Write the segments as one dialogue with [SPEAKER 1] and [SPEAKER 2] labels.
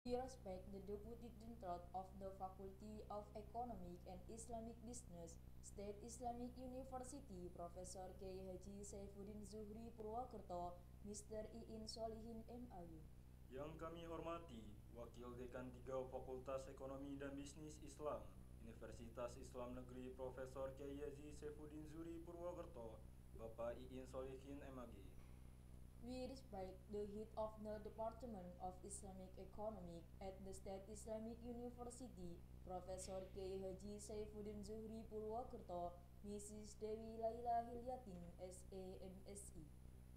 [SPEAKER 1] We respect the Deputy Director of the Faculty of Economic and Islamic Business, State Islamic University, Profesor Kiai Haji Saifuddin Zuhri Purwakerto, Mr. Iin Solihin MAU.
[SPEAKER 2] Yang kami hormati Wakil Dekan 3 Fakultas Ekonomi dan Bisnis Islam, Universitas Islam Negeri Profesor Kiai Haji Saifuddin Zuhri Purwakerto, Bapak Iin Solihin MAG.
[SPEAKER 1] We respect the head of the Department of Islamic Economic at the State Islamic University, Profesor Kiai Haji Saifuddin Zuhri Purwakerto, Mrs. Dewi Laila Hilyatin, SA MSI.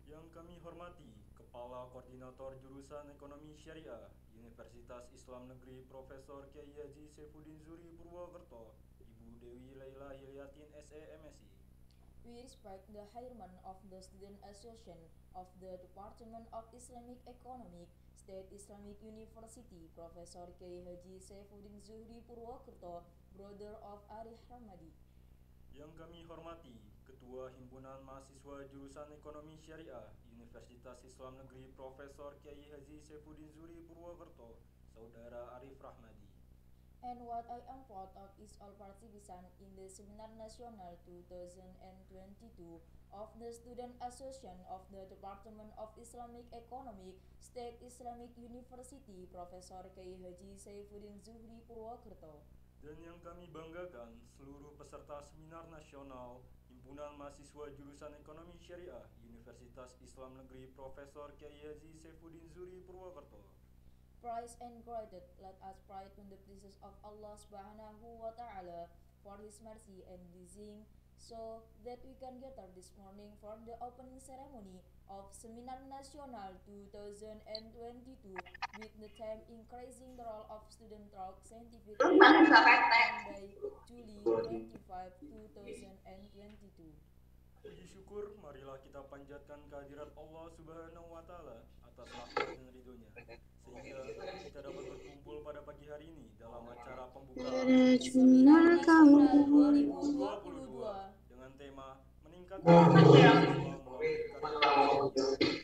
[SPEAKER 2] Yang kami hormati Kepala Koordinator Jurusan Ekonomi Syariah, Universitas Islam Negeri Profesor Kiai Haji Saifuddin Zuhri Purwakerto, Ibu Dewi Laila Hilyatin, SA MSI.
[SPEAKER 1] We respect the chairman of the Student Association of the Department of Islamic Economic, State Islamic University, Profesor Kiai Haji Saifuddin Zuhri Purwakerto, brother of Arif Ramadi.
[SPEAKER 2] Yang kami hormati Ketua Himpunan Mahasiswa Jurusan Ekonomi Syariah, Universitas Islam Negeri Profesor Kiai Haji Saifuddin Zuhri Purwakerto, Saudara Arif Rahmadi.
[SPEAKER 1] And what I am proud of is all participants in the Seminar Nasional 2022 of the Student Association of the Department of Islamic Economic, State Islamic University, Profesor Kiai Haji Saifuddin Zuhri Purwakerto.
[SPEAKER 2] Dan yang kami banggakan seluruh peserta Seminar Nasional Himpunan Mahasiswa Jurusan Ekonomi Syariah, Universitas Islam Negeri Profesor Kiai Haji Saifuddin Zuhri Purwakerto.
[SPEAKER 1] Praise and gratitude, let us pray to the praises of Allah Subhanahu wa Ta'ala for His mercy and blessing, so that we can gather this morning for the opening ceremony of Seminar Nasional 2022 with the theme Increasing the Role of Student Through Scientific Research by July 25, 2022.
[SPEAKER 2] Puji syukur, marilah kita panjatkan kehadirat Allah Subhanahu wa Ta'ala atas rahmat dan ridhonya, sehingga kita dapat berkumpul pada pagi hari ini dalam acara pembukaan
[SPEAKER 1] Seminar Nasional 2022
[SPEAKER 2] dengan tema meningkatkan mahasiswa melalui karya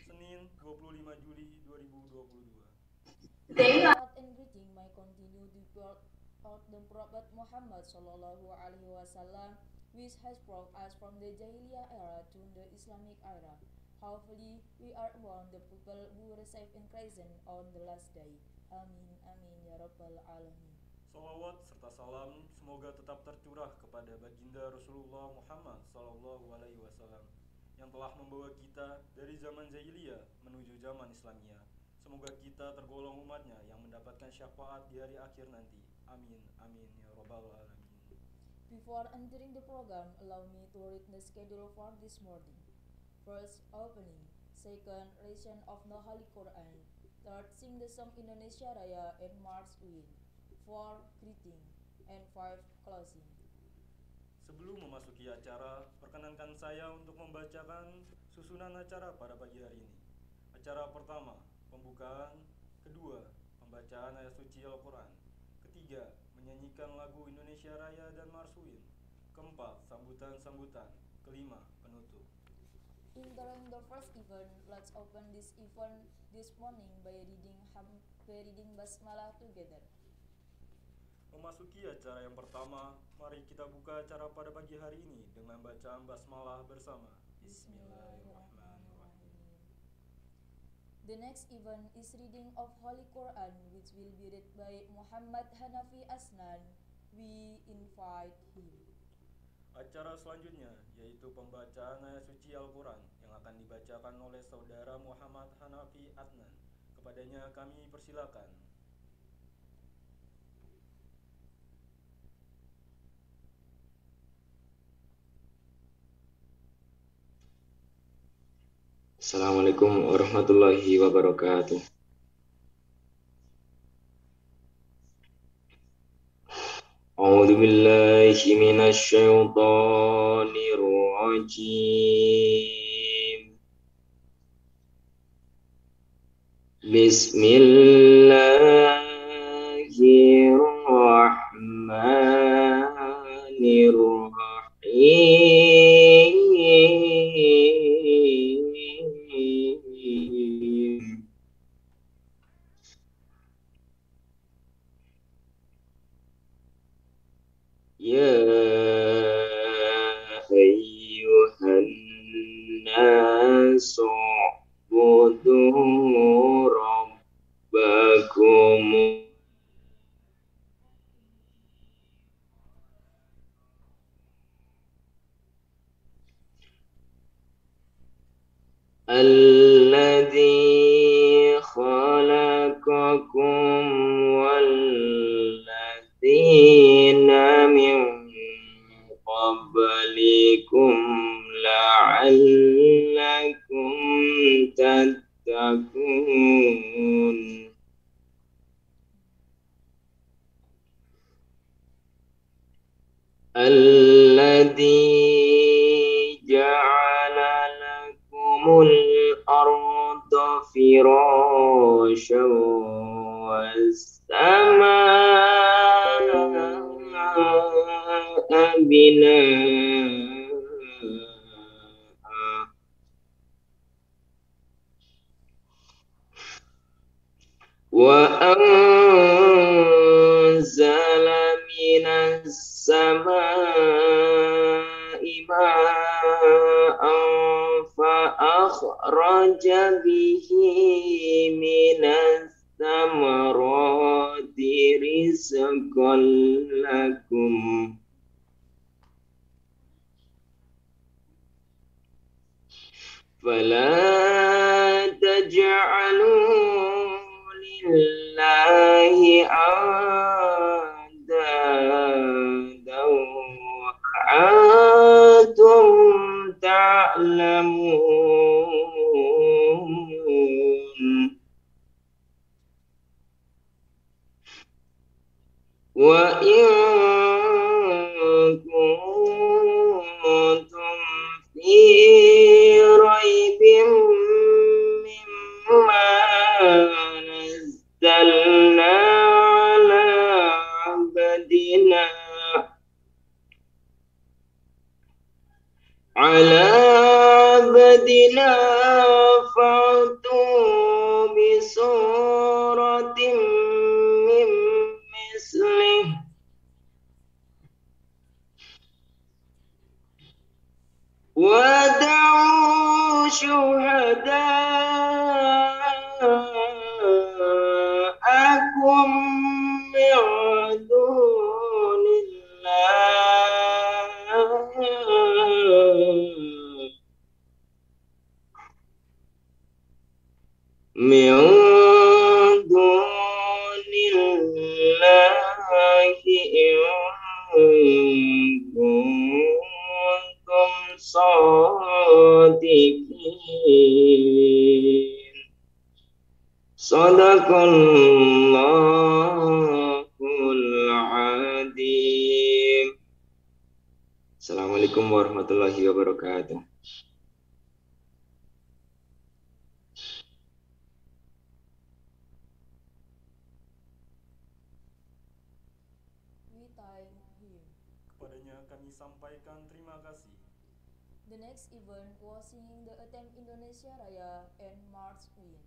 [SPEAKER 2] Senin 25 Juli 2022.
[SPEAKER 1] Salat and greeting may continue to pour out the Prophet Muhammad Sallallahu Alaihi Wasallam, which has brought us from the Jahiliyah era to the Islamic era. Hopefully, we are among the people who receive in Christ on the last day. Amin, amin, ya Rabbal Alamin.
[SPEAKER 2] Salawat serta salam semoga tetap tercurah kepada baginda Rasulullah Muhammad Sallallahu Alaihi Wasallam yang telah membawa kita dari zaman jahiliyah menuju zaman Islamiyah. Semoga kita tergolong umatnya yang mendapatkan syafaat di hari akhir nanti. Amin, amin, ya Rabbal Alamin.
[SPEAKER 1] Before entering the program, allow me to read the schedule for this morning. First, opening. Second, reading of the Holy Quran. Third, sing the song Indonesia Raya and March Win. 4. Greeting. And 5. Closing.
[SPEAKER 2] Sebelum memasuki acara, perkenankan saya untuk membacakan susunan acara pada pagi hari ini. Acara pertama, pembukaan. Kedua, pembacaan ayat suci Al-Quran. Ketiga, menyanyikan lagu Indonesia Raya dan Marswin. Keempat, sambutan-sambutan. Kelima, penutup.
[SPEAKER 1] Entering the first event, let's open this event this morning by reading Basmalah together.
[SPEAKER 2] Memasuki acara yang pertama, mari kita buka acara pada pagi hari ini dengan bacaan basmalah bersama. Bismillahirrahmanirrahim.
[SPEAKER 1] The next event is reading of Holy Quran, which will be read by Muhammad Hanafi Asnan. We invite him.
[SPEAKER 2] Acara selanjutnya yaitu pembacaan ayat suci Al-Quran yang akan dibacakan oleh Saudara Muhammad Hanafi Adnan. Kepadanya kami persilakan.
[SPEAKER 3] Assalamualaikum warahmatullahi wabarakatuh. A'udzu billahi minasy syaithanir rajim. Bismillahirrahmanirrahim. الذي خلقكم والذين من قبلكم لعلكم تتقون الذي جعل لكم الأرض فراشا والسماء بناء وأنزل من السماء ماء فأخرج به من الثمرات رزقا لكم فلا تجعلوا لله أندادا وأنتم تعلمون وإن كنتم في ريب مما نزلنا على عبدنا فأتوا بسورة من مثله ودعوا شهداءكم من دون الله إن كنتم صادقين صدق الله العظيم. Assalamualaikum warahmatullahi wabarakatuh.
[SPEAKER 2] Kepadanya kami sampaikan terima kasih.
[SPEAKER 1] The next event was singing the anthem Indonesia Raya and March Wind.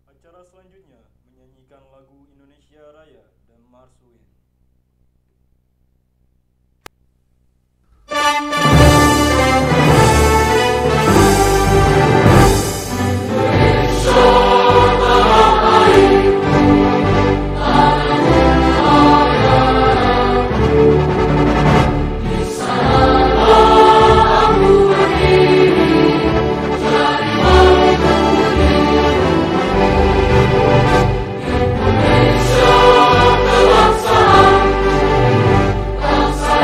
[SPEAKER 2] Acara selanjutnya menyanyikan lagu Indonesia Raya dan March Wind.
[SPEAKER 4] Bangsa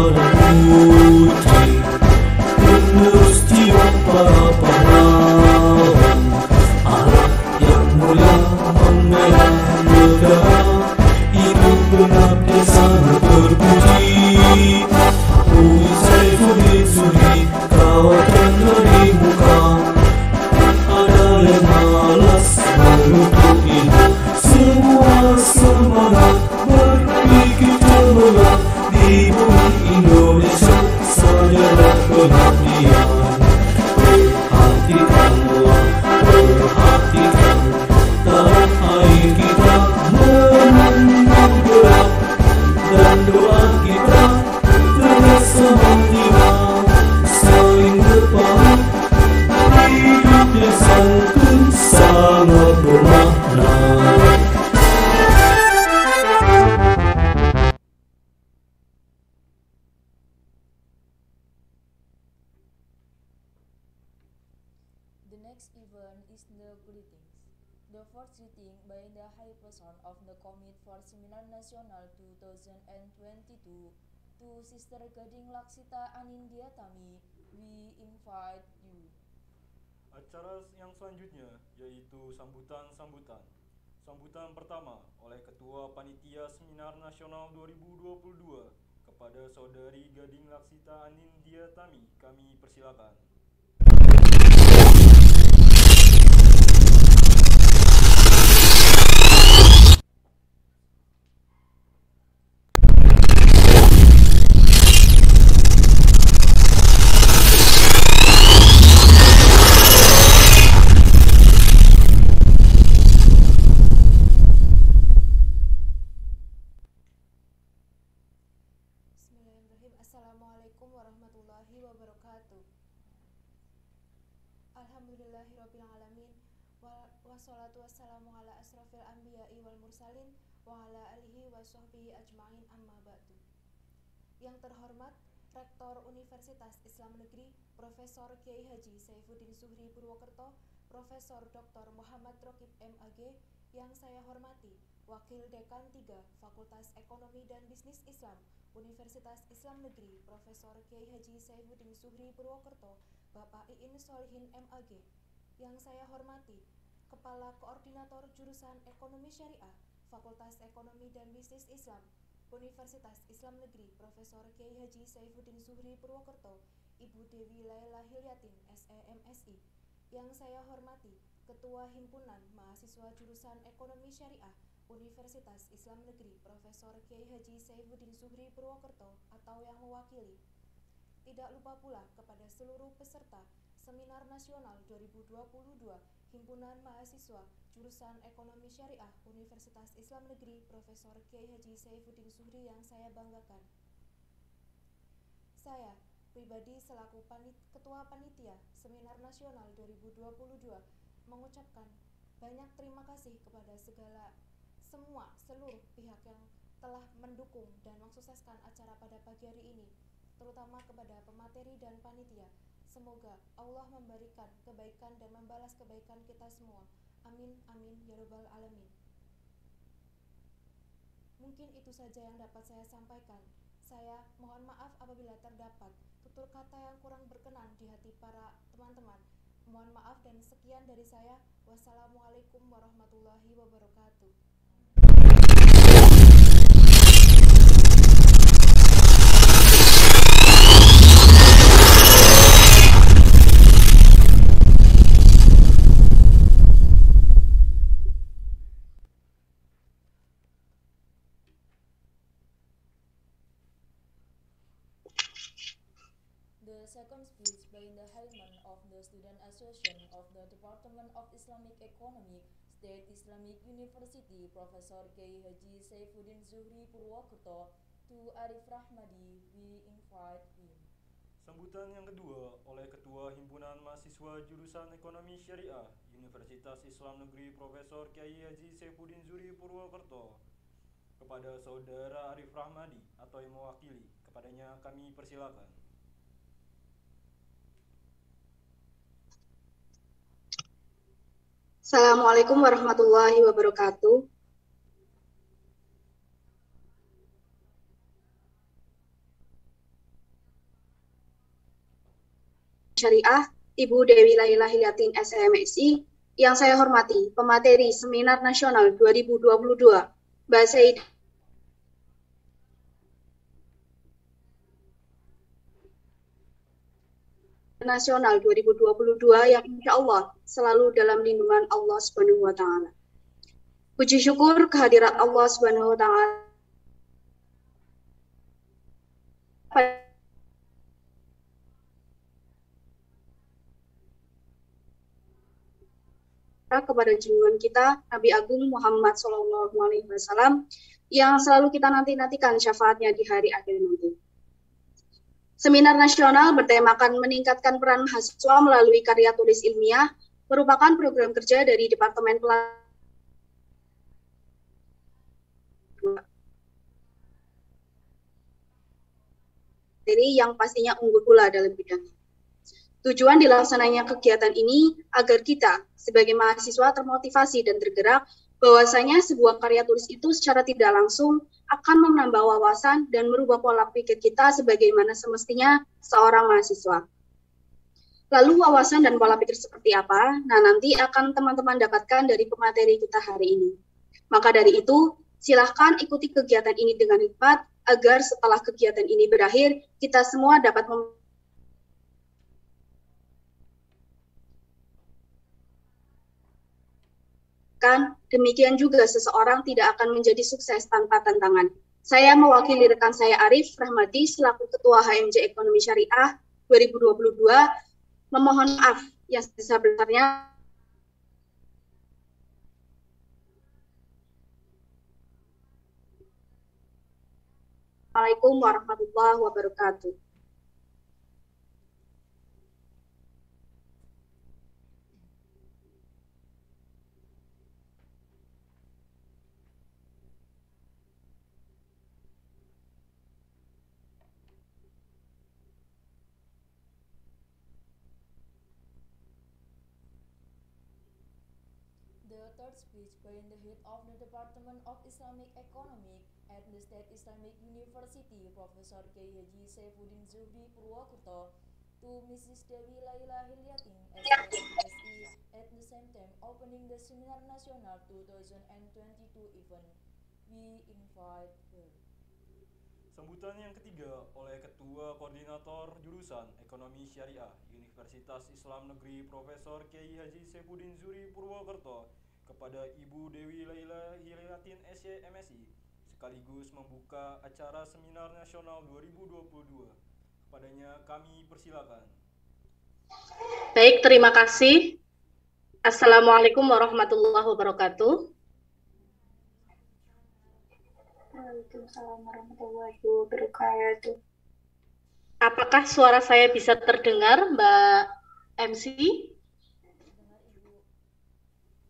[SPEAKER 4] para putri, penerus jiwa para pahlawan, anak yang mulia membela negara, ibu pengabdi sangat terpuji. Budi Saifuddin Zuhri, kawatan dari muka, ada yang malas menuntut ilmu, semua semangat berpikir cemerlang di bumi Indonesia, sajalah pengabdian. Perhatikanlah, perhatikan, tanah air kita menunggu gerak, dan doa kita bersama jiwa saling berpaham, hidupnya santun sangat bermakna.
[SPEAKER 1] The next event is the greetings. The first greeting by the High Person of the Committee for Seminar Nasional 2022 to Sister Gading Laksita Anindya Tami, we invite you.
[SPEAKER 2] Acara yang selanjutnya yaitu sambutan-sambutan. Sambutan pertama oleh Ketua Panitia Seminar Nasional 2022 kepada Saudari Gading Laksita Anindya Tami, kami persilakan.
[SPEAKER 5] Bismillahirrahmanirrahim. Assalamualaikum warahmatullahi wabarakatuh. Alhamdulillahirabbil alamin. Wassalatu wassalamu ala asrofil anbiya'i wal mursalin wa ala alihi wa sahbihi ajma'in, amma ba'du. Yang terhormat Rektor Universitas Islam Negeri Profesor Kiai Haji Saifuddin Zuhri Purwokerto, Profesor Dr. Muhammad Rokib MAG. Yang saya hormati Wakil Dekan 3 Fakultas Ekonomi dan Bisnis Islam Universitas Islam Negeri Profesor Kiai Haji Saifuddin Zuhri Purwokerto, Bapak Iin Solihin MAG. Yang saya hormati Kepala Koordinator Jurusan Ekonomi Syariah Fakultas Ekonomi dan Bisnis Islam Universitas Islam Negeri Profesor Kiai Haji Saifuddin Zuhri Purwokerto, Ibu Dewi Laila Hilyatin SEMSI. Yang saya hormati Ketua Himpunan Mahasiswa Jurusan Ekonomi Syariah Universitas Islam Negeri Profesor Kiai Haji Saifuddin Zuhri Purwokerto atau yang mewakili. Tidak lupa pula kepada seluruh peserta Seminar Nasional 2022 Himpunan Mahasiswa Jurusan Ekonomi Syariah Universitas Islam Negeri Profesor Kiai Haji Saifuddin Zuhri yang saya banggakan. Saya pribadi selaku Ketua Panitia Seminar Nasional 2022 mengucapkan banyak terima kasih kepada seluruh pihak yang telah mendukung dan mensukseskan acara pada pagi hari ini, terutama kepada pemateri dan panitia. Semoga Allah memberikan kebaikan dan membalas kebaikan kita semua. Amin, amin, ya rabbal alamin. Mungkin itu saja yang dapat saya sampaikan. Saya mohon maaf apabila terdapat tutur kata yang kurang berkenan di hati para teman-teman. Mohon maaf dan sekian dari saya. Wassalamualaikum warahmatullahi wabarakatuh.
[SPEAKER 1] The second speech by the chairman of the Student Association of the Department of Islamic Economics, State Islamic University, Profesor Kiai Haji Saifuddin Zuhri Purwokerto, to Arif Rahmadi, we invite him.
[SPEAKER 2] Sambutan yang kedua oleh Ketua Himpunan Mahasiswa Jurusan Ekonomi Syariah Universitas Islam Negeri Profesor Kiai Haji Saifuddin Zuhri Purwokerto kepada Saudara Arif Rahmadi atau yang mewakili. Kepadanya kami persilakan.
[SPEAKER 6] Assalamualaikum warahmatullahi wabarakatuh. Syariah, Ibu Dewi Laila Hilyatin SMSI, yang saya hormati, pemateri Seminar Nasional 2022, Bahasa Nasional 2022 yang insya Allah selalu dalam lindungan Allah Subhanahu wa Ta'ala. Puji syukur kehadirat Allah Subhanahu wa Ta'ala kepada junjungan kita Nabi Agung Muhammad SAW yang selalu kita nanti-nantikan syafaatnya di hari akhir nanti. Seminar nasional bertemakan meningkatkan peran mahasiswa melalui karya tulis ilmiah merupakan program kerja dari Departemen Pelatihan yang pastinya unggul pula dalam bidangnya. Tujuan dilaksananya kegiatan ini agar kita sebagai mahasiswa termotivasi dan tergerak bahwasanya sebuah karya tulis itu secara tidak langsung akan menambah wawasan dan merubah pola pikir kita sebagaimana semestinya seorang mahasiswa. Lalu wawasan dan pola pikir seperti apa? Nah, nanti akan teman-teman dapatkan dari pemateri kita hari ini. Maka dari itu, silahkan ikuti kegiatan ini dengan hikmat agar setelah kegiatan ini berakhir, kita semua dapat demikian juga seseorang tidak akan menjadi sukses tanpa tantangan. Saya mewakili rekan saya Arif Rahmadi selaku Ketua HMJ Ekonomi Syariah 2022 memohon maaf yang sebesar-besarnya. Assalamualaikum warahmatullahi wabarakatuh.
[SPEAKER 1] The third speech by the head of the Department of Islamic Economics at the State Islamic University, Professor Kiai Haji Saifuddin Zuhri Purwokerto, to Mrs. Dewi Laila Hilyatin SMSI, at the same time opening the Seminar Nasional 2022 event. We invite her.
[SPEAKER 2] Sambutan yang ketiga oleh Ketua Koordinator Jurusan Ekonomi Syariah Universitas Islam Negeri Profesor Kiai Haji Saifuddin Zuhri Purwokerto kepada Ibu Dewi Laila Hilyatin SMSI sekaligus membuka acara Seminar Nasional 2022. Kepadanya kami persilakan.
[SPEAKER 7] Baik, terima kasih. Assalamualaikum warahmatullahi wabarakatuh.
[SPEAKER 6] Waalaikumsalam warahmatullahi wabarakatuh.
[SPEAKER 7] Apakah suara saya bisa terdengar, Mbak MC?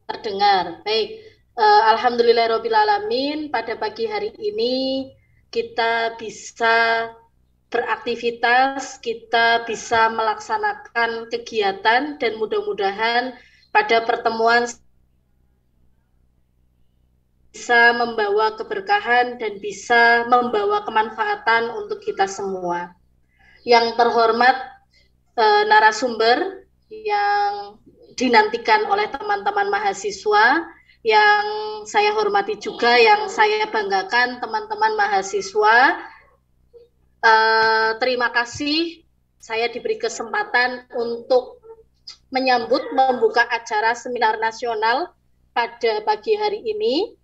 [SPEAKER 7] Terdengar. Baik. Alhamdulillahirrabbilalamin, pada pagi hari ini kita bisa beraktivitas, kita bisa melaksanakan kegiatan dan mudah-mudahan pada pertemuan bisa membawa keberkahan dan bisa membawa kemanfaatan untuk kita semua. Yang terhormat narasumber yang dinantikan oleh teman-teman mahasiswa, yang saya hormati juga, yang saya banggakan teman-teman mahasiswa. Terima kasih saya diberi kesempatan untuk membuka acara Seminar Nasional pada pagi hari ini.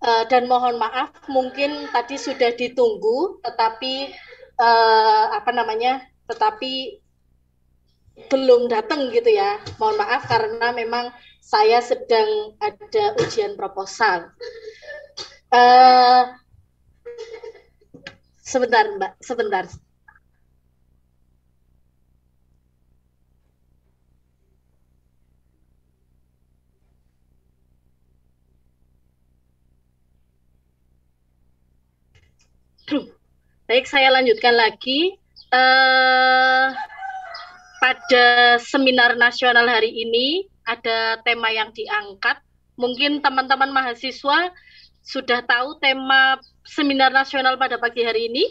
[SPEAKER 7] Dan mohon maaf mungkin tadi sudah ditunggu tetapi tetapi belum datang gitu ya. Mohon maaf karena memang saya sedang ada ujian proposal. Sebentar Mbak, sebentar. Baik, saya lanjutkan lagi. Pada seminar nasional hari ini ada tema yang diangkat. Mungkin teman-teman mahasiswa sudah tahu tema seminar nasional pada pagi hari ini?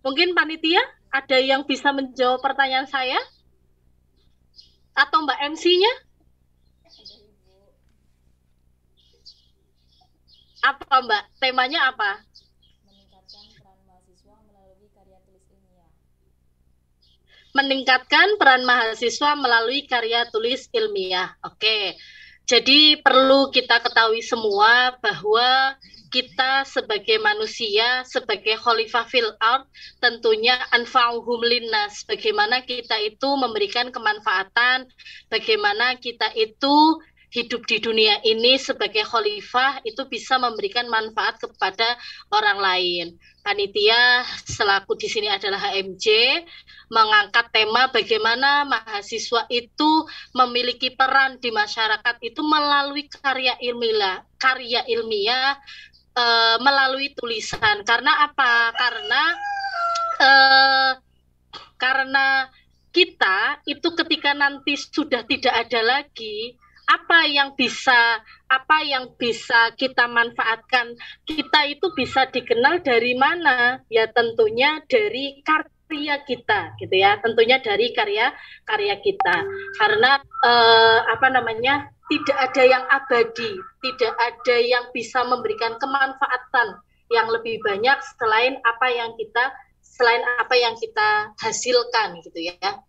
[SPEAKER 7] Mungkin panitia ada yang bisa menjawab pertanyaan saya? Atau Mbak MC-nya? Apa Mbak? Temanya apa? Meningkatkan peran mahasiswa melalui karya tulis ilmiah. Oke. Jadi perlu kita ketahui semua bahwa kita sebagai manusia, sebagai khalifah fil ard, tentunya anfa'uhum linnas, bagaimana kita itu memberikan kemanfaatan, bagaimana kita itu hidup di dunia ini sebagai khalifah itu bisa memberikan manfaat kepada orang lain. Panitia selaku di sini adalah HMJ mengangkat tema bagaimana mahasiswa itu memiliki peran di masyarakat itu melalui karya ilmiah melalui tulisan. Karena apa? Karena kita itu ketika nanti sudah tidak ada lagi, apa yang bisa kita manfaatkan, kita itu bisa dikenal dari mana? Ya tentunya dari karya kita, gitu ya. Tentunya dari karya kita. Karena tidak ada yang abadi, tidak ada yang bisa memberikan kemanfaatan yang lebih banyak selain apa yang kita hasilkan, gitu ya.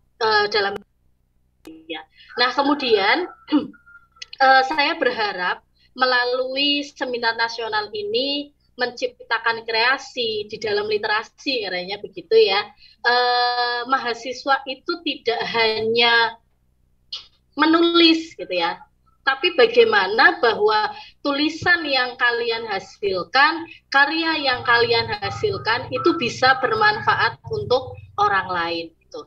[SPEAKER 7] Dalam ya. Nah, kemudian saya berharap melalui seminar nasional ini menciptakan kreasi di dalam literasi, katanya begitu ya. Mahasiswa itu tidak hanya menulis gitu ya, tapi bagaimana bahwa tulisan yang kalian hasilkan, karya yang kalian hasilkan itu bisa bermanfaat untuk orang lain. Gitu.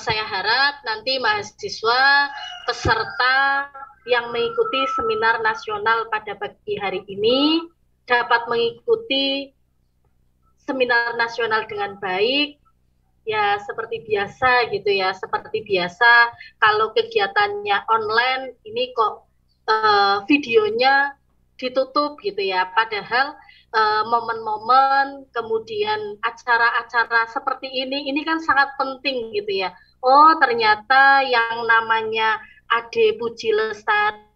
[SPEAKER 7] Saya harap nanti mahasiswa peserta yang mengikuti seminar nasional pada pagi hari ini dapat mengikuti seminar nasional dengan baik, ya seperti biasa gitu ya, seperti biasa. Kalau kegiatannya online ini kok videonya ditutup gitu ya, padahal momen-momen kemudian acara-acara seperti ini kan sangat penting gitu ya. Oh ternyata yang namanya Ade Puji Lestari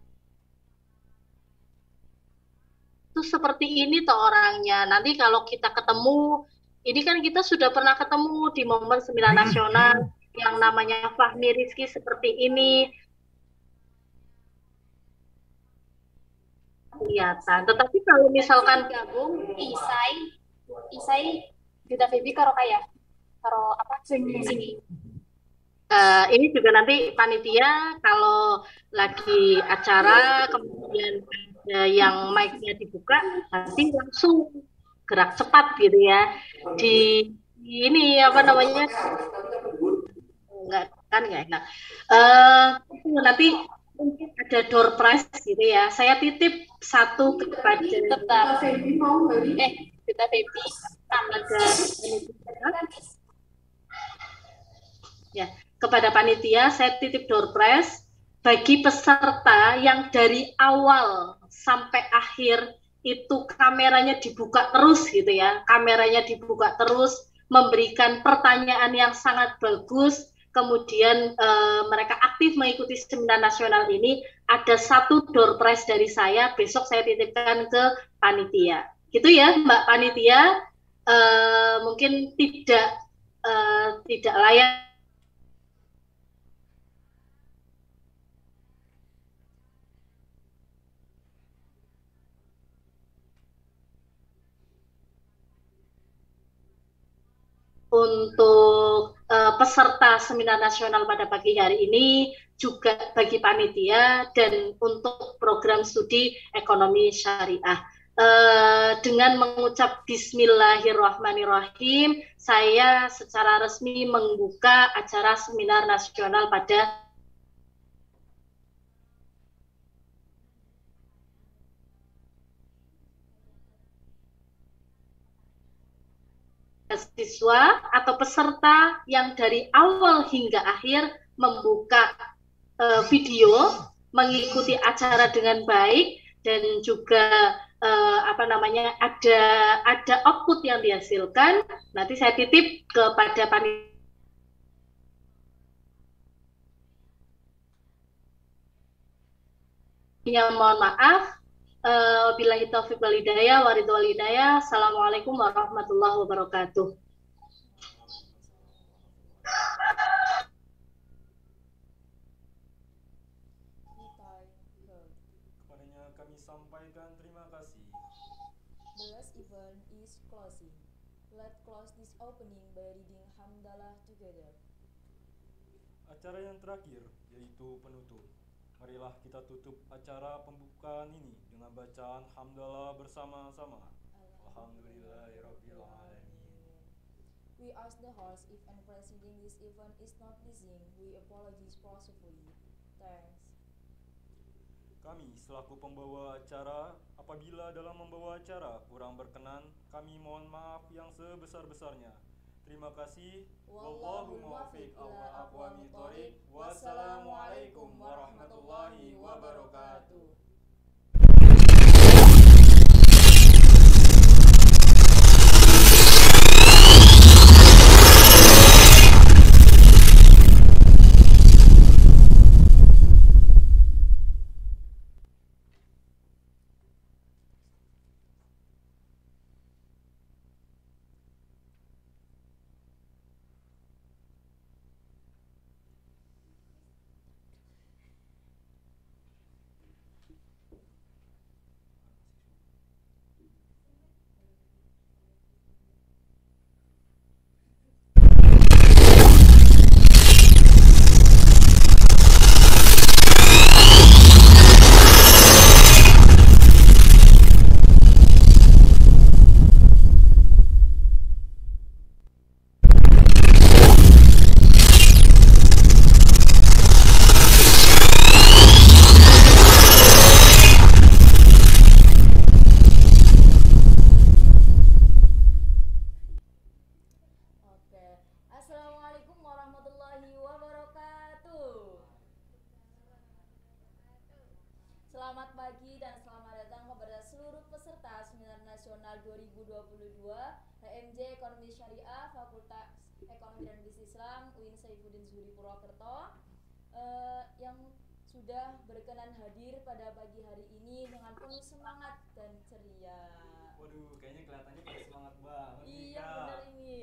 [SPEAKER 7] itu seperti ini toh orangnya. Nanti kalau kita ketemu, ini kan kita sudah pernah ketemu di momen seminar nasional yang namanya Fahmi Rizky seperti ini. Kelihatan. Tetapi kalau misalkan
[SPEAKER 8] gabung Isai Duta Febi karo kaya karo apa sini.
[SPEAKER 7] Ini juga nanti panitia kalau lagi acara kemudian ada yang mic-nya dibuka nanti langsung gerak cepat gitu ya di ini apa namanya nggak enak. Nanti mungkin ada door prize gitu ya, saya titip satu kepada
[SPEAKER 8] Duta Febi
[SPEAKER 7] ya, kepada panitia saya titip door prize bagi peserta yang dari awal sampai akhir itu kameranya dibuka terus gitu ya, kameranya dibuka terus, memberikan pertanyaan yang sangat bagus, kemudian mereka aktif mengikuti seminar nasional ini, ada satu door prize dari saya, besok saya titipkan ke panitia. Gitu ya Mbak Panitia, mungkin tidak layak untuk peserta seminar nasional pada pagi hari ini, juga bagi panitia dan untuk program studi ekonomi syariah. Dengan mengucap Bismillahirrahmanirrahim, saya secara resmi membuka acara seminar nasional pada siswa atau peserta yang dari awal hingga akhir membuka video, mengikuti acara dengan baik, dan juga ada output yang dihasilkan. Nanti saya titip kepada panitia. Mohon maaf. Wabillahi taufiq wal hidayah, waridul hidayah. Assalamualaikum warahmatullahi wabarakatuh.
[SPEAKER 2] Kepadanya kami sampaikan terima kasih.
[SPEAKER 1] The last event is closing. Let's close this opening by reading Hamdalah together.
[SPEAKER 2] Acara yang terakhir yaitu penutup. Marilah kita tutup acara pembukaan ini dengan bacaan hamdalah bersama-sama. Alhamdulillahirabbil alamin.
[SPEAKER 1] We ask the host if any presiding this event is not pleasing, we apologize profusely. Thanks.
[SPEAKER 2] Kami selaku pembawa acara, apabila dalam membawa acara kurang berkenan, kami mohon maaf yang sebesar-besarnya. Terima kasih. Wallahu muwaffiq ila aqwamit thoriq. Wassalamualaikum warahmatullahi wabarakatuh.
[SPEAKER 1] Assalamualaikum warahmatullahi wabarakatuh. Selamat pagi dan selamat datang kepada seluruh peserta Seminar Nasional 2022 HMJ Ekonomi Syariah Fakultas Ekonomi dan Bisnis Islam UIN Saifuddin Zuhri Purwokerto yang sudah berkenan hadir pada pagi hari ini dengan penuh semangat dan ceria.
[SPEAKER 2] Waduh, kayaknya kelihatannya pada semangat banget nih,
[SPEAKER 1] Iya,
[SPEAKER 2] Kak.
[SPEAKER 1] benar ini.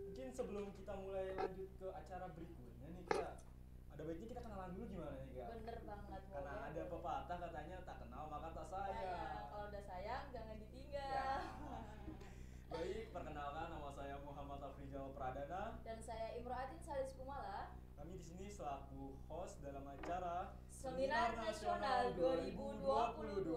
[SPEAKER 2] Mungkin sebelum kita mulai lanjut ke acara berikutnya nih, Kak, ada baiknya kita kenalan dulu gimana nih, Kak?
[SPEAKER 1] Bener banget.
[SPEAKER 2] Karena
[SPEAKER 1] boleh,
[SPEAKER 2] ada
[SPEAKER 1] boleh.
[SPEAKER 2] pepatah katanya tak kenal maka tak sayang.
[SPEAKER 1] Sayang, kalau udah sayang jangan ditinggal.
[SPEAKER 2] Ya. Baik, perkenalkan nama saya Muhammad Afrizal Pradana
[SPEAKER 1] Dan saya Imro'atin Salis Kumala.
[SPEAKER 2] Kami di sini selaku host dalam acara
[SPEAKER 1] Seminar Nasional 2022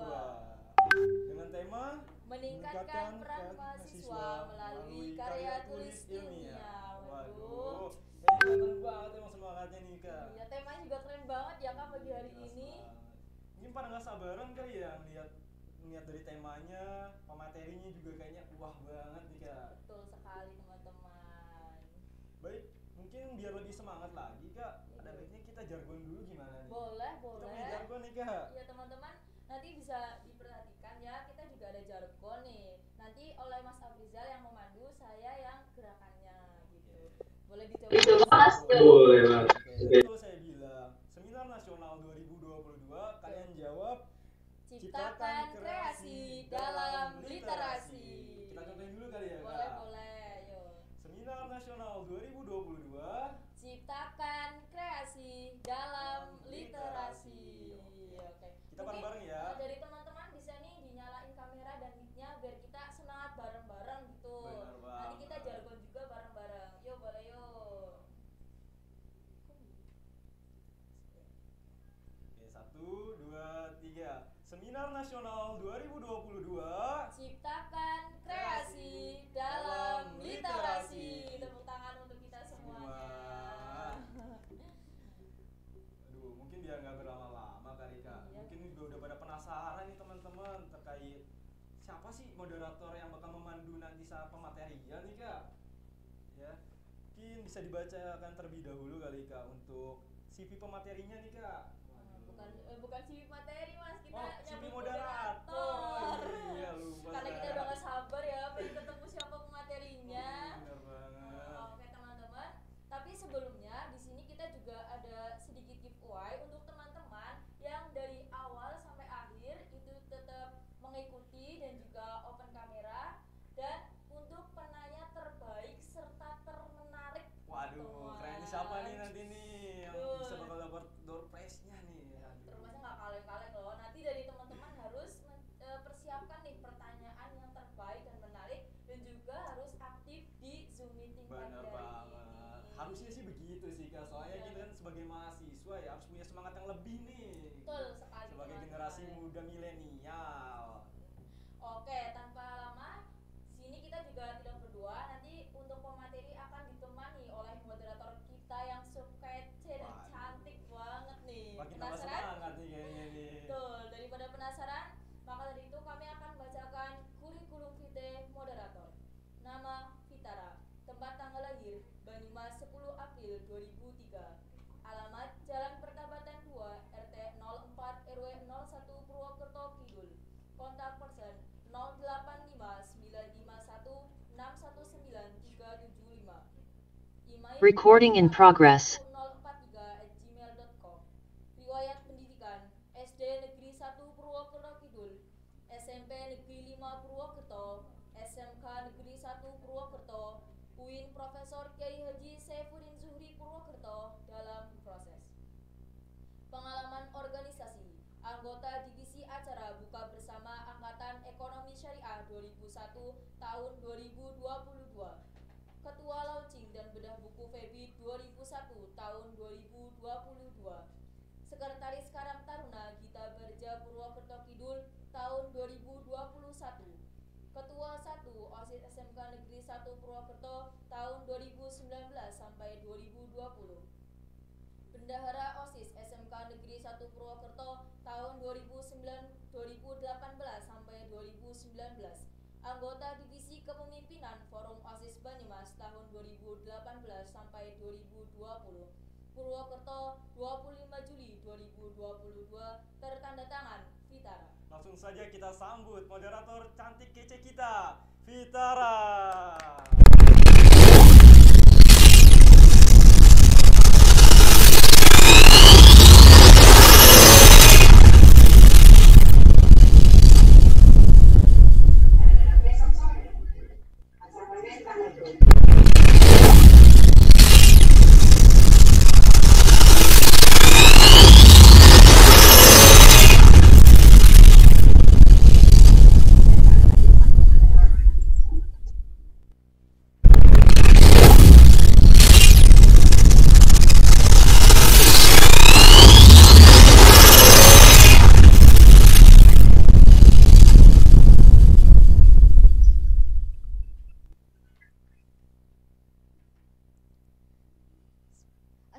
[SPEAKER 2] dengan tema
[SPEAKER 1] meningkatkan peran mahasiswa melalui karya tulis ilmiah.
[SPEAKER 2] Waduh, kayaknya kelihatan banget emang semangatnya nih, Kak.
[SPEAKER 1] Iya, temanya juga keren banget ya Kak pagi hari
[SPEAKER 2] Jelas
[SPEAKER 1] ini.
[SPEAKER 2] banget. Mungkin pada nggak sabaran kali ya ngeliat dari temanya, pematerinya juga kayaknya wah banget nih, Kak.
[SPEAKER 1] Betul sekali teman-teman.
[SPEAKER 2] Baik, mungkin biar lebih semangat lagi, Kak, ada baiknya kita jargon dulu gimana nih?
[SPEAKER 1] Boleh,
[SPEAKER 2] Kita punya
[SPEAKER 1] boleh.
[SPEAKER 2] jargon nih, Kak.
[SPEAKER 1] Iya teman-teman, nanti bisa diperhatikan ya, kita juga ada jargon nih. Nanti oleh Mas Afrizal yang memandu, saya yang gerakannya gitu. Boleh dicoba.
[SPEAKER 3] Boleh, Mas.
[SPEAKER 2] Oke, itu saya bilang Seminar Nasional 2022, kalian jawab
[SPEAKER 1] Ciptakan kreasi dalam literasi.
[SPEAKER 2] Kita contohin dulu kali ya, Kak.
[SPEAKER 1] Boleh, boleh. Yuk.
[SPEAKER 2] Seminar Nasional 2022,
[SPEAKER 1] Ciptakan kreasi dalam literasi. Oke.
[SPEAKER 2] kita bareng-bareng ya.
[SPEAKER 1] Dari teman-teman bisa nih dinyalain kamera dan mic-nya biar kita semangat bareng-bareng gitu.
[SPEAKER 2] Benar
[SPEAKER 1] Nanti
[SPEAKER 2] banget.
[SPEAKER 1] kita jargon juga bareng-bareng. Yuk, boleh yuk.
[SPEAKER 2] Oke, 1, 2, 3. Seminar Nasional 2022,
[SPEAKER 1] Ciptakan kreasi dalam literasi. Tepuk tangan untuk kita semuanya.
[SPEAKER 2] Aduh, mungkin biar nggak berlama-lama kali, Kak.
[SPEAKER 1] Iya.
[SPEAKER 2] Mungkin juga udah pada penasaran nih teman-teman terkait siapa sih moderator yang bakal memandu nanti saat pematerian nih, Kak. Ya, mungkin bisa dibacakan terlebih dahulu kali, Kak, untuk CV pematerinya nih, Kak.
[SPEAKER 1] Bukan CV materi Mas, kita
[SPEAKER 2] Oh, CV
[SPEAKER 1] nyambut
[SPEAKER 2] moderator. Oh, iya, lupa.
[SPEAKER 1] Karena kita udah gak sabar ya pengen ketemu siapa pematerinya.
[SPEAKER 2] harusnya sih begitu sih Kak. Soalnya kita kan sebagai mahasiswa ya harus punya semangat yang lebih nih.
[SPEAKER 1] Betul sekali.
[SPEAKER 2] Sebagai
[SPEAKER 1] teman-teman.
[SPEAKER 2] generasi muda milenial.
[SPEAKER 1] Oke, tanpa lama, sini kita juga tidak berdua. Nanti untuk pemateri akan ditemani oleh moderator kita yang so kece dan
[SPEAKER 2] Waduh.
[SPEAKER 1] cantik banget nih.
[SPEAKER 2] Makin tambah semangat nih kayaknya nih.
[SPEAKER 1] Betul, daripada penasaran, maka dari itu kami akan bacakan kurikulum vitae moderator. Nama Fitara, tempat tanggal lahir Banyumas 10 April 2003. Alamat Jalan Pertapatan 2, RT 04 RW 01 Purwokerto Kidul. Kontak person 085951619375. Email
[SPEAKER 9] Recording in progress.
[SPEAKER 1] 043@gmail.com. Riwayat pendidikan SD Negeri 1 Purwokerto Kidul, SMP Negeri 5 Purwokerto, SMK Negeri 1 Purwokerto, UIN Profesor Kiai Haji Saifuddin Zuhri Purwokerto dalam proses. Pengalaman organisasi, anggota divisi acara buka bersama Angkatan Ekonomi Syariah 2001 tahun 2022. Ketua Launching dan Bedah Buku Febi 2001 tahun 2022. Sekretaris Karang Taruna Gita Barja Purwokerto Kidul tahun 2021. Ketua 1 OSIS SMK Negeri 1 Purwokerto tahun 2019 sampai 2020. Bendahara OSIS SMK Negeri 1 Purwokerto tahun 2018 sampai 2019. Anggota Divisi Kepemimpinan Forum OSIS Banyumas tahun 2018 sampai 2020. Purwokerto 25 Juli 2022. Tertanda tangan Fitara.
[SPEAKER 2] Langsung saja kita sambut moderator cantik kece kita, Fitara.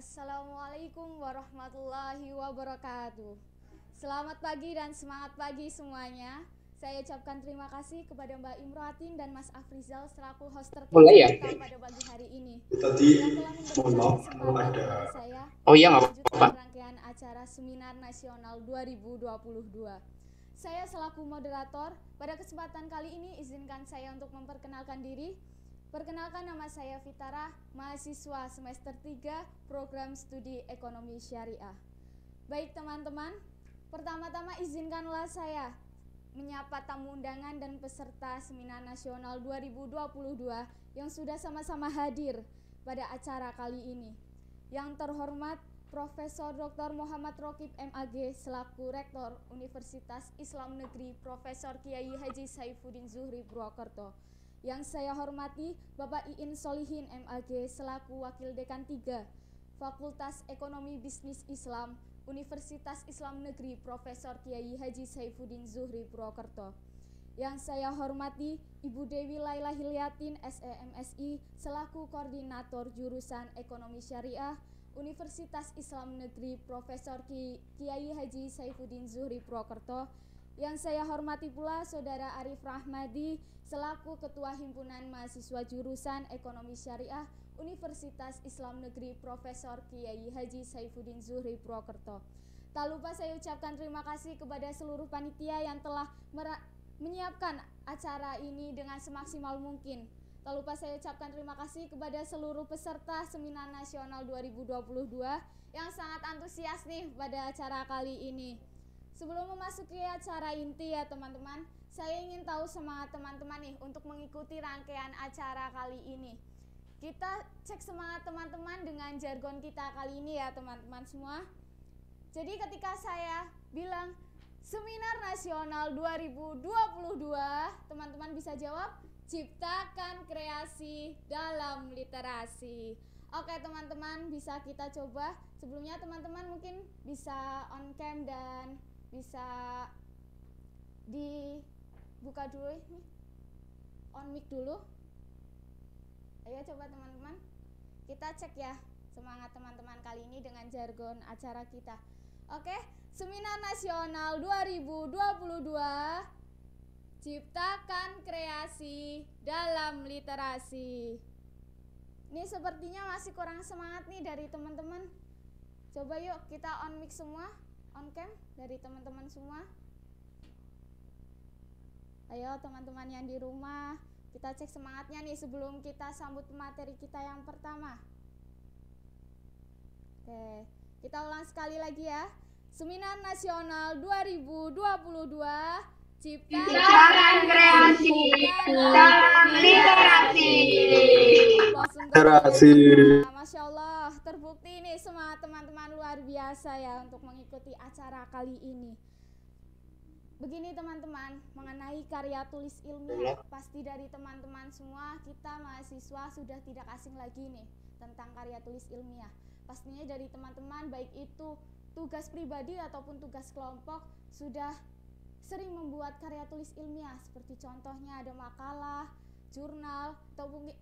[SPEAKER 10] Assalamualaikum warahmatullahi wabarakatuh. Selamat pagi dan semangat pagi semuanya. Saya ucapkan terima kasih kepada Mbak Imroatin dan Mas Afrizal selaku host terkece kita pada pagi hari ini.
[SPEAKER 3] Tadi
[SPEAKER 10] Yang telah
[SPEAKER 3] mohon
[SPEAKER 10] memberikan
[SPEAKER 3] maaf
[SPEAKER 10] kesempatan
[SPEAKER 3] kalau ada
[SPEAKER 10] kepada saya
[SPEAKER 3] nggak
[SPEAKER 10] melanjutkan
[SPEAKER 3] apa-apa.
[SPEAKER 10] rangkaian acara Seminar Nasional 2022. Saya selaku moderator, pada kesempatan kali ini izinkan saya untuk memperkenalkan diri. Perkenalkan, nama saya Fitara, mahasiswa semester 3 Program Studi Ekonomi Syariah. Baik teman-teman, pertama-tama izinkanlah saya menyapa tamu undangan dan peserta Seminar Nasional 2022 yang sudah sama-sama hadir pada acara kali ini. Yang terhormat Profesor Dr. Muhammad Rokib MAG selaku Rektor Universitas Islam Negeri Profesor Kiai Haji Saifuddin Zuhri Purwokerto. Yang saya hormati Bapak Iin Solihin MAG selaku Wakil Dekan 3 Fakultas Ekonomi Bisnis Islam Universitas Islam Negeri Profesor Kiai Haji Saifuddin Zuhri Purwokerto. Yang saya hormati Ibu Dewi Laila Hilyatin SEMSI selaku Koordinator Jurusan Ekonomi Syariah Universitas Islam Negeri Profesor Kiai Haji Saifuddin Zuhri Purwokerto. Yang saya hormati pula Saudara Arif Rahmadi selaku Ketua Himpunan Mahasiswa Jurusan Ekonomi Syariah Universitas Islam Negeri Profesor Kiai Haji Saifuddin Zuhri Purwokerto. Tak lupa saya ucapkan terima kasih kepada seluruh panitia yang telah menyiapkan acara ini dengan semaksimal mungkin. Tak lupa saya ucapkan terima kasih kepada seluruh peserta Seminar Nasional 2022 yang sangat antusias nih pada acara kali ini. Sebelum memasuki acara inti ya teman-teman, saya ingin tahu semangat teman-teman nih untuk mengikuti rangkaian acara kali ini. Kita cek semangat teman-teman dengan jargon kita kali ini ya teman-teman semua. Jadi ketika saya bilang Seminar Nasional 2022, teman-teman bisa jawab ciptakan kreasi dalam literasi. Oke teman-teman, bisa kita coba. Sebelumnya teman-teman mungkin bisa on cam dan bisa dibuka dulu nih, on mic dulu. Ayo coba teman-teman, kita cek ya semangat teman-teman kali ini dengan jargon acara kita. Oke, Seminar Nasional 2022, Ciptakan Kreasi dalam Literasi. Ini sepertinya masih kurang semangat nih dari teman-teman. Coba yuk kita on mic semua, on cam dari teman-teman semua. Ayo teman-teman yang di rumah, kita cek semangatnya nih sebelum kita sambut materi kita yang pertama. Oke, kita ulang sekali lagi ya. Seminar Nasional 2022, Ciptakan Kreasi dalam Literasi.
[SPEAKER 3] Literasi.
[SPEAKER 10] Masya Allah, terbukti nih semangat teman-teman luar biasa ya untuk mengikuti acara kali ini. Begini teman-teman, mengenai karya tulis ilmiah, pasti dari teman-teman semua kita mahasiswa sudah tidak asing lagi nih tentang karya tulis ilmiah. Pastinya dari teman-teman baik itu tugas pribadi ataupun tugas kelompok sudah sering membuat karya tulis ilmiah, seperti contohnya ada makalah, jurnal,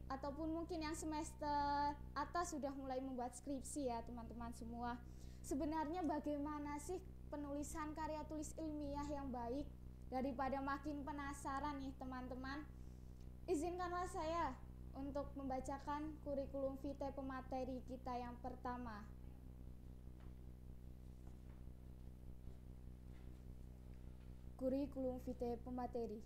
[SPEAKER 10] ataupun mungkin yang semester atas sudah mulai membuat skripsi ya teman-teman semua. Sebenarnya bagaimana sih penulisan karya tulis ilmiah yang baik? Daripada makin penasaran nih teman-teman, izinkanlah saya untuk membacakan kurikulum vitae pemateri kita yang pertama. Kurikulum vitae pemateri.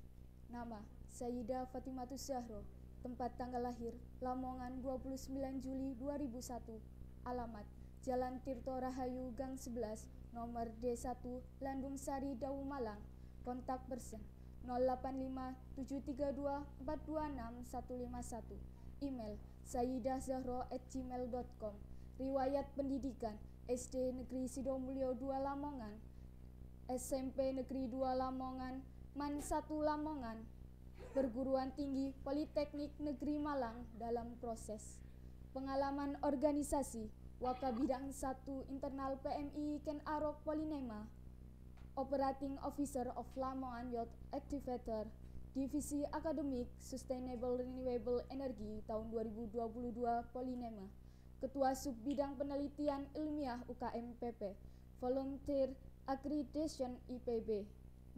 [SPEAKER 10] Nama: Sayyidah Fatimatus Zahro. Tempat tanggal lahir: Lamongan 29 Juli 2001. Alamat: Jalan Tirto Rahayu Gang 11, nomor D1, Landung Sari, Dawu Malang. Kontak person 08573242651. Email: sayyidahzahro@gmail.com. Riwayat pendidikan: SD Negeri Sidomulyo 2 Lamongan, SMP Negeri 2 Lamongan, MAN 1 Lamongan, perguruan tinggi Politeknik Negeri Malang dalam proses. Pengalaman organisasi: Waka Bidang 1 Internal PMI Ken Arok Polinema, Operating Officer of Lamongan Youth Activator, Divisi Akademik Sustainable Renewable Energy tahun 2022 Polinema, Ketua Sub Bidang Penelitian Ilmiah UKM PP, Volunteer Accreditation IPB.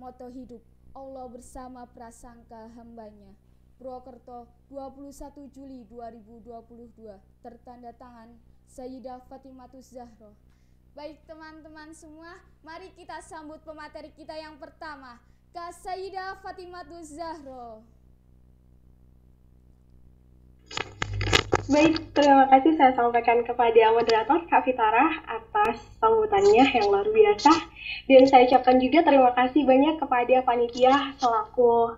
[SPEAKER 10] Moto hidup: Allah bersama prasangka hambanya. Purwokerto 21 Juli 2022. Tertanda tangan Sayyidah Fatimatus Zahro. Baik teman-teman semua, mari kita sambut pemateri kita yang pertama, Kak Sayyidah Fatimatus Zahro.
[SPEAKER 9] Baik, terima kasih saya sampaikan kepada moderator Kak Fitarah atas sambutannya yang luar biasa. Dan saya ucapkan juga terima kasih banyak kepada panitia selaku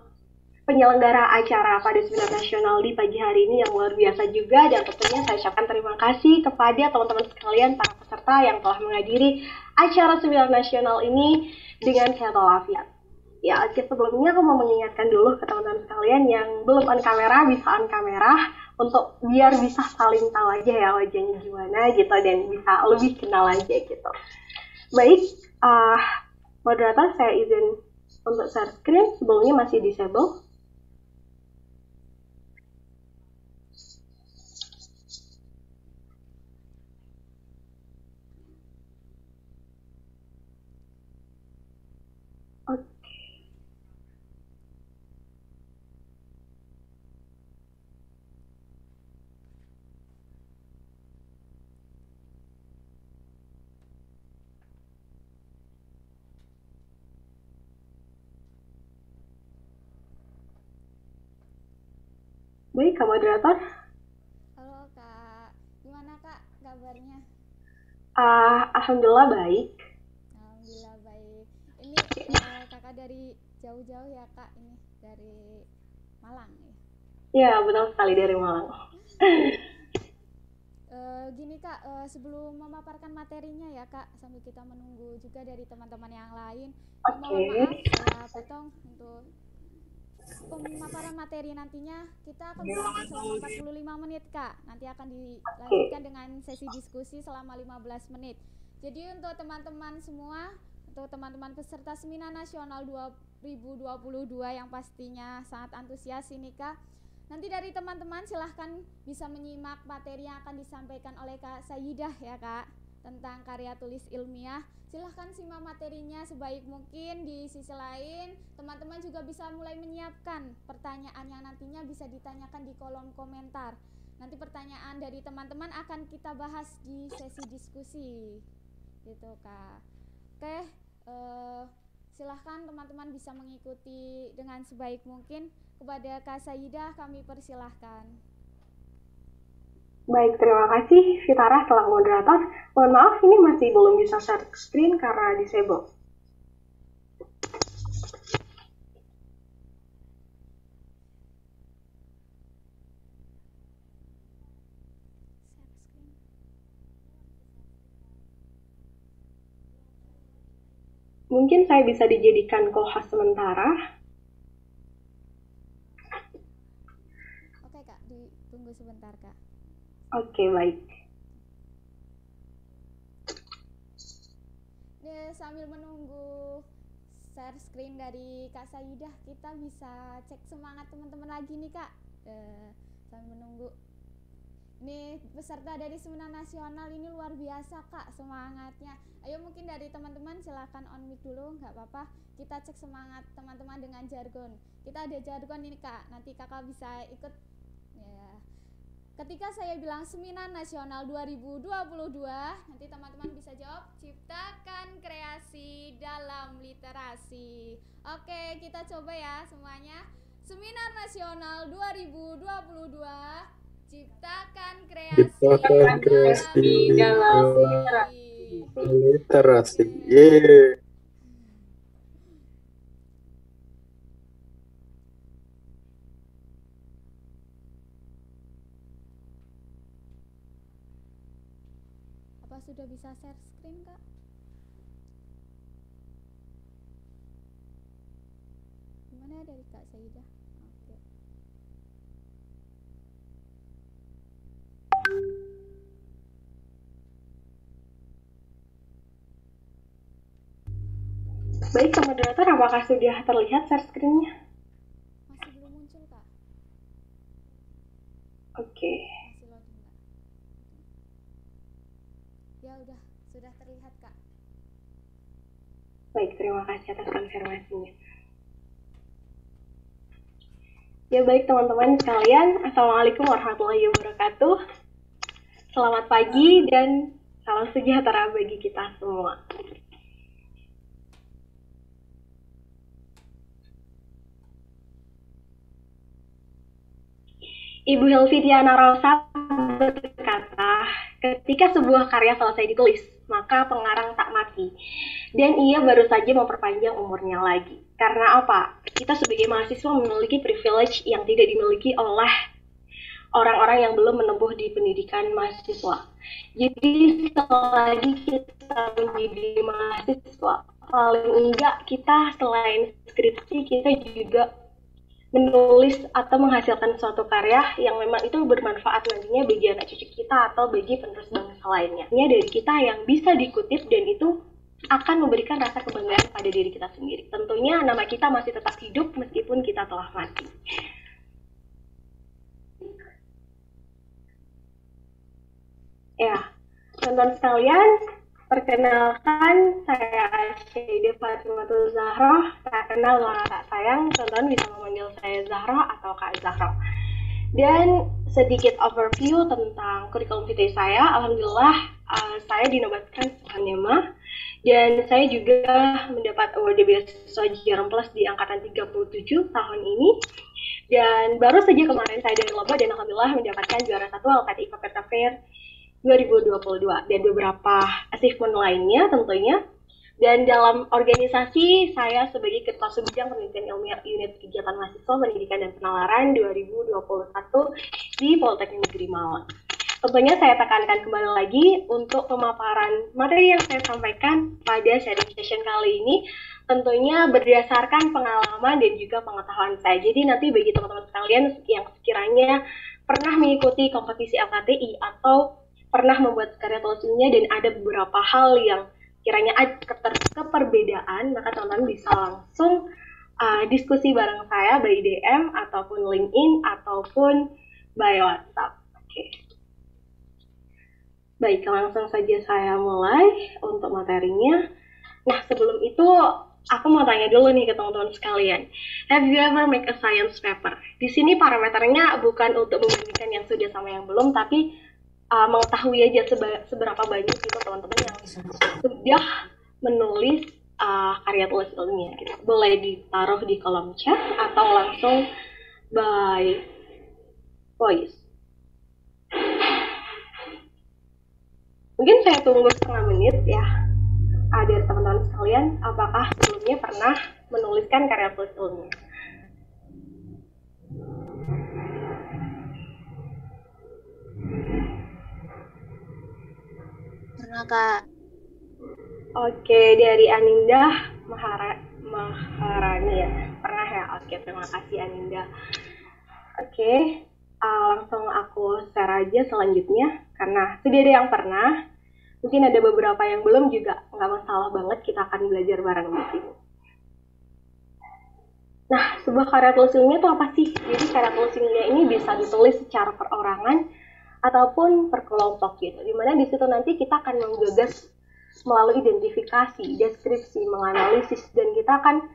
[SPEAKER 9] penyelenggara acara pada Seminar Nasional di pagi hari ini yang luar biasa juga. Dan tentunya saya ucapkan terima kasih kepada teman-teman sekalian, para peserta yang telah menghadiri acara Seminar Nasional ini dengan sehat walafiat. Ya, sebelumnya aku mau mengingatkan dulu ke teman-teman sekalian yang belum on kamera, bisa on kamera untuk biar bisa saling tahu aja ya wajahnya gimana gitu dan bisa lebih kenal aja gitu. Baik, moderator saya izin untuk share screen, sebelumnya masih disable. Baik, Kak Moderator.
[SPEAKER 10] Halo Kak, gimana Kak kabarnya?
[SPEAKER 9] Alhamdulillah baik.
[SPEAKER 10] Alhamdulillah baik. Ini kakak dari jauh-jauh ya Kak, ini dari Malang ya?
[SPEAKER 9] Ya, betul sekali dari Malang.
[SPEAKER 10] Gini Kak, sebelum memaparkan materinya ya Kak, sambil kita menunggu juga dari teman-teman yang lain. Mohon maaf, saya potong untuk pemaparan materi nantinya kita akan berlangsung selama 45 menit, Kak. Nanti akan dilanjutkan dengan sesi diskusi selama 15 menit. Jadi untuk teman-teman semua, untuk teman-teman peserta Seminar Nasional 2022 yang pastinya sangat antusias ini, Kak. Nanti dari teman-teman silahkan bisa menyimak materi yang akan disampaikan oleh Kak Sayyidah ya, Kak, tentang karya tulis ilmiah. Silahkan simak materinya sebaik mungkin. Di sisi lain, teman-teman juga bisa mulai menyiapkan pertanyaan yang nantinya bisa ditanyakan di kolom komentar. Nanti pertanyaan dari teman-teman akan kita bahas di sesi diskusi, gitu, Kak. Oke, silahkan teman-teman bisa mengikuti dengan sebaik mungkin. Kepada Kak Sayyidah kami persilahkan.
[SPEAKER 9] Baik, terima kasih Fitara selaku moderator. Mohon maaf ini masih belum bisa share screen karena disable. Mungkin saya bisa dijadikan co-host sementara.
[SPEAKER 10] Oke, Kak, ditunggu sebentar, Kak.
[SPEAKER 9] Oke, baik.
[SPEAKER 10] Sambil menunggu share screen dari Kak Sayyidah, kita bisa cek semangat teman-teman lagi nih, Kak. Sambil menunggu. Ini peserta dari Seminar Nasional ini luar biasa, Kak, semangatnya. Ayo mungkin dari teman-teman silakan on mic dulu, nggak apa-apa. Kita cek semangat teman-teman dengan jargon. Kita ada jargon ini, Kak. Nanti Kakak bisa ikut. Ya. Ketika saya bilang Seminar Nasional 2022, nanti teman-teman bisa jawab ciptakan kreasi dalam literasi. Oke, kita coba ya semuanya. Seminar Nasional 2022, ciptakan kreasi dalam
[SPEAKER 11] literasi. Yeay.
[SPEAKER 10] Apa sudah bisa share screen, Kak? Gimana dari Kak Sayyidah? Oke.
[SPEAKER 9] Baik, moderator, apakah sudah terlihat share screen-nya?
[SPEAKER 10] Masih belum muncul, Kak.
[SPEAKER 9] Oke.
[SPEAKER 10] Masih loading, Kak. Ya udah, sudah terlihat, Kak.
[SPEAKER 9] Baik, terima kasih atas konfirmasinya. Ya baik teman-teman sekalian, Assalamualaikum warahmatullahi wabarakatuh. Selamat pagi dan salam sejahtera bagi kita semua. Ibu Helvitiana Rosa berkata, ketika sebuah karya selesai ditulis, maka pengarang tak mati. Dan ia baru saja memperpanjang umurnya lagi. Karena apa? Kita sebagai mahasiswa memiliki privilege yang tidak dimiliki oleh orang-orang yang belum menempuh di pendidikan mahasiswa. Jadi selagi kita menjadi mahasiswa, paling enggak kita selain skripsi, kita juga menulis atau menghasilkan suatu karya yang memang itu bermanfaat nantinya bagi anak cucu kita atau bagi penerus bangsa lainnya. Ini dari kita yang bisa dikutip dan itu akan memberikan rasa kebanggaan pada diri kita sendiri. Tentunya nama kita masih tetap hidup meskipun kita telah mati. Ya, teman-teman sekalian, perkenalkan saya Syaidah Fatimatul Zahra. Tak kenal maka tak sayang, teman-teman bisa memanggil saya Zahra atau Kak Zahra. Dan sedikit overview tentang kurikulum vitae saya. Alhamdulillah saya dinobatkan Suhanema dan saya juga mendapat award beasiswa Jarum Plus di angkatan 37 tahun ini. Dan baru saja kemarin saya dari lomba dan alhamdulillah mendapatkan juara 1 LKTI Fakultas Fair 2022 dan beberapa achievement lainnya tentunya. Dan dalam organisasi saya sebagai Ketua Subbidang Penelitian Ilmiah Unit Kegiatan Mahasiswa Pendidikan dan Penalaran 2021 di Politeknik Negeri Malang. Tentunya saya tekankan kembali lagi untuk pemaparan materi yang saya sampaikan pada sharing session kali ini tentunya berdasarkan pengalaman dan juga pengetahuan saya. Jadi nanti bagi teman-teman sekalian yang sekiranya pernah mengikuti kompetisi LKTI atau pernah membuat karya tulisnya dan ada beberapa hal yang kiranya ada keperbedaan, maka teman-teman bisa langsung diskusi bareng saya by DM ataupun LinkedIn ataupun by WhatsApp. Oke. Baik, langsung saja saya mulai untuk materinya. Nah, sebelum itu aku mau tanya dulu nih ke teman-teman sekalian. Have you ever make a science paper? Di sini parameternya bukan untuk membandingkan yang sudah sama yang belum, tapi mengetahui aja seberapa banyak gitu teman-teman yang sudah menulis karya tulis ilmiah gitu. Boleh ditaruh di kolom chat atau langsung by voice. Mungkin saya tunggu setengah menit ya. Dari teman-teman sekalian, apakah sebelumnya pernah menuliskan karya tulis ilmiah?
[SPEAKER 8] Pernah, Kak.
[SPEAKER 9] Oke, dari Aninda Maharani ya. Pernah ya? Oke, terima kasih Aninda. Oke, langsung aku share aja selanjutnya. Karena sudah ada yang pernah, mungkin ada beberapa yang belum juga, nggak masalah banget, kita akan belajar bareng di sini. Nah, sebuah karya tulis ilmiah itu apa sih? Jadi karya tulis ilmiah ini bisa ditulis secara perorangan ataupun per kelompok gitu. Dimana di situ nanti kita akan menggagas melalui identifikasi, deskripsi, menganalisis, dan kita akan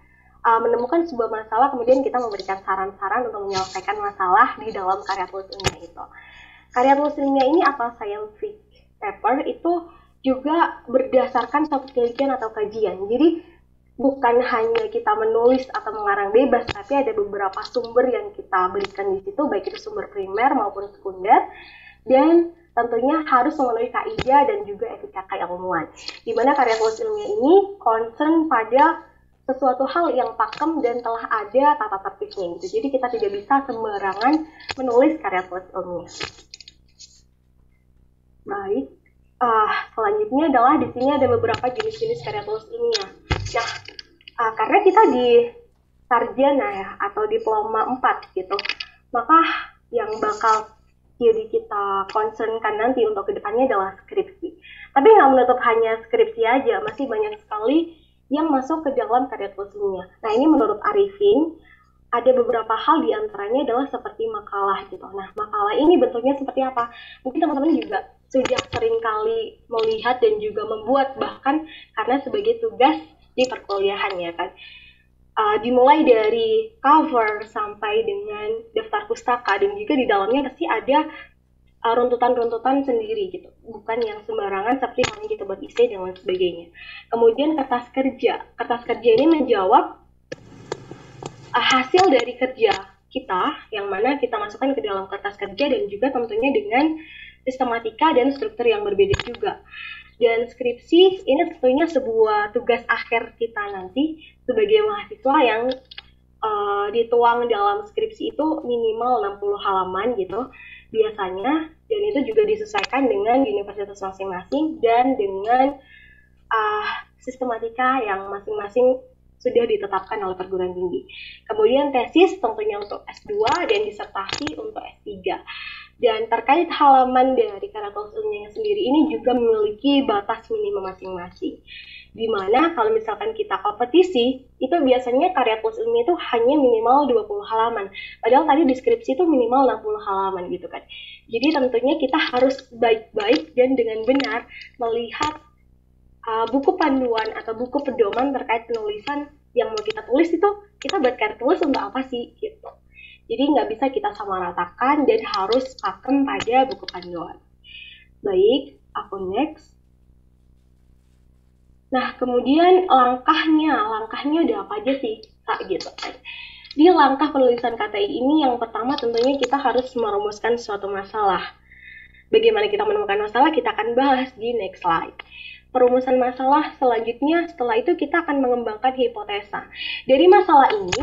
[SPEAKER 9] menemukan sebuah masalah, kemudian kita memberikan saran-saran untuk menyelesaikan masalah di dalam karya tulis ilmiah itu. Karya tulis ilmiah ini atau scientific paper itu juga berdasarkan suatu penelitian atau kajian. Jadi bukan hanya kita menulis atau mengarang bebas, tapi ada beberapa sumber yang kita berikan di situ, baik itu sumber primer maupun sekunder, dan tentunya harus memenuhi kaidah dan juga etika keilmuan. Di mana karya tulis ilmiah ini concern pada sesuatu hal yang pakem dan telah ada tata tertibnya gitu. Jadi kita tidak bisa sembarangan menulis karya tulis ilmiah. Baik, selanjutnya adalah di sini ada beberapa jenis-jenis karya tulis ilmiah. Nah, karena kita di sarjana ya atau diploma 4 gitu, maka yang bakal jadi kita concernkan nanti untuk kedepannya adalah skripsi. Tapi nggak menutup hanya skripsi aja, masih banyak sekali yang masuk ke dalam karya tulis ilmiah. Nah, ini menurut Arifin, ada beberapa hal diantaranya adalah seperti makalah gitu. Nah, makalah ini bentuknya seperti apa? Mungkin teman-teman juga sudah sering kali melihat dan juga membuat, bahkan karena sebagai tugas di perkuliahan ya kan. Dimulai dari cover sampai dengan daftar pustaka, dan juga di dalamnya pasti ada runtutan-runtutan sendiri gitu, bukan yang sembarangan seperti halnya gitu buat isi dan lain sebagainya. Kemudian kertas kerja ini menjawab hasil dari kerja kita yang mana kita masukkan ke dalam kertas kerja, dan juga tentunya dengan sistematika dan struktur yang berbeda juga. Dan skripsi ini tentunya sebuah tugas akhir kita nanti sebagai mahasiswa yang dituang dalam skripsi itu minimal 60 halaman gitu biasanya, dan itu juga disesuaikan dengan universitas masing-masing dan dengan sistematika yang masing-masing sudah ditetapkan oleh perguruan tinggi. Kemudian tesis tentunya untuk S2 dan disertasi untuk S3. Dan terkait halaman dari karya tulis ilmiah sendiri ini juga memiliki batas minimum masing-masing. Di mana kalau misalkan kita kompetisi, itu biasanya karya tulis ilmiah itu hanya minimal 20 halaman. Padahal tadi deskripsi itu minimal 60 halaman gitu kan. Jadi tentunya kita harus baik-baik dan dengan benar melihat buku panduan atau buku pedoman terkait penulisan yang mau kita tulis itu, kita buat karya tulis untuk apa sih gitu. Jadi nggak bisa kita samaratakan dan harus pakem pada buku panduan. Baik, aku next. Nah, kemudian langkahnya ada apa aja sih, Kak, gitu kan. Di langkah penulisan KTI ini yang pertama tentunya kita harus merumuskan suatu masalah. Bagaimana kita menemukan masalah, kita akan bahas di next slide. Perumusan masalah selanjutnya, setelah itu kita akan mengembangkan hipotesa. Dari masalah ini,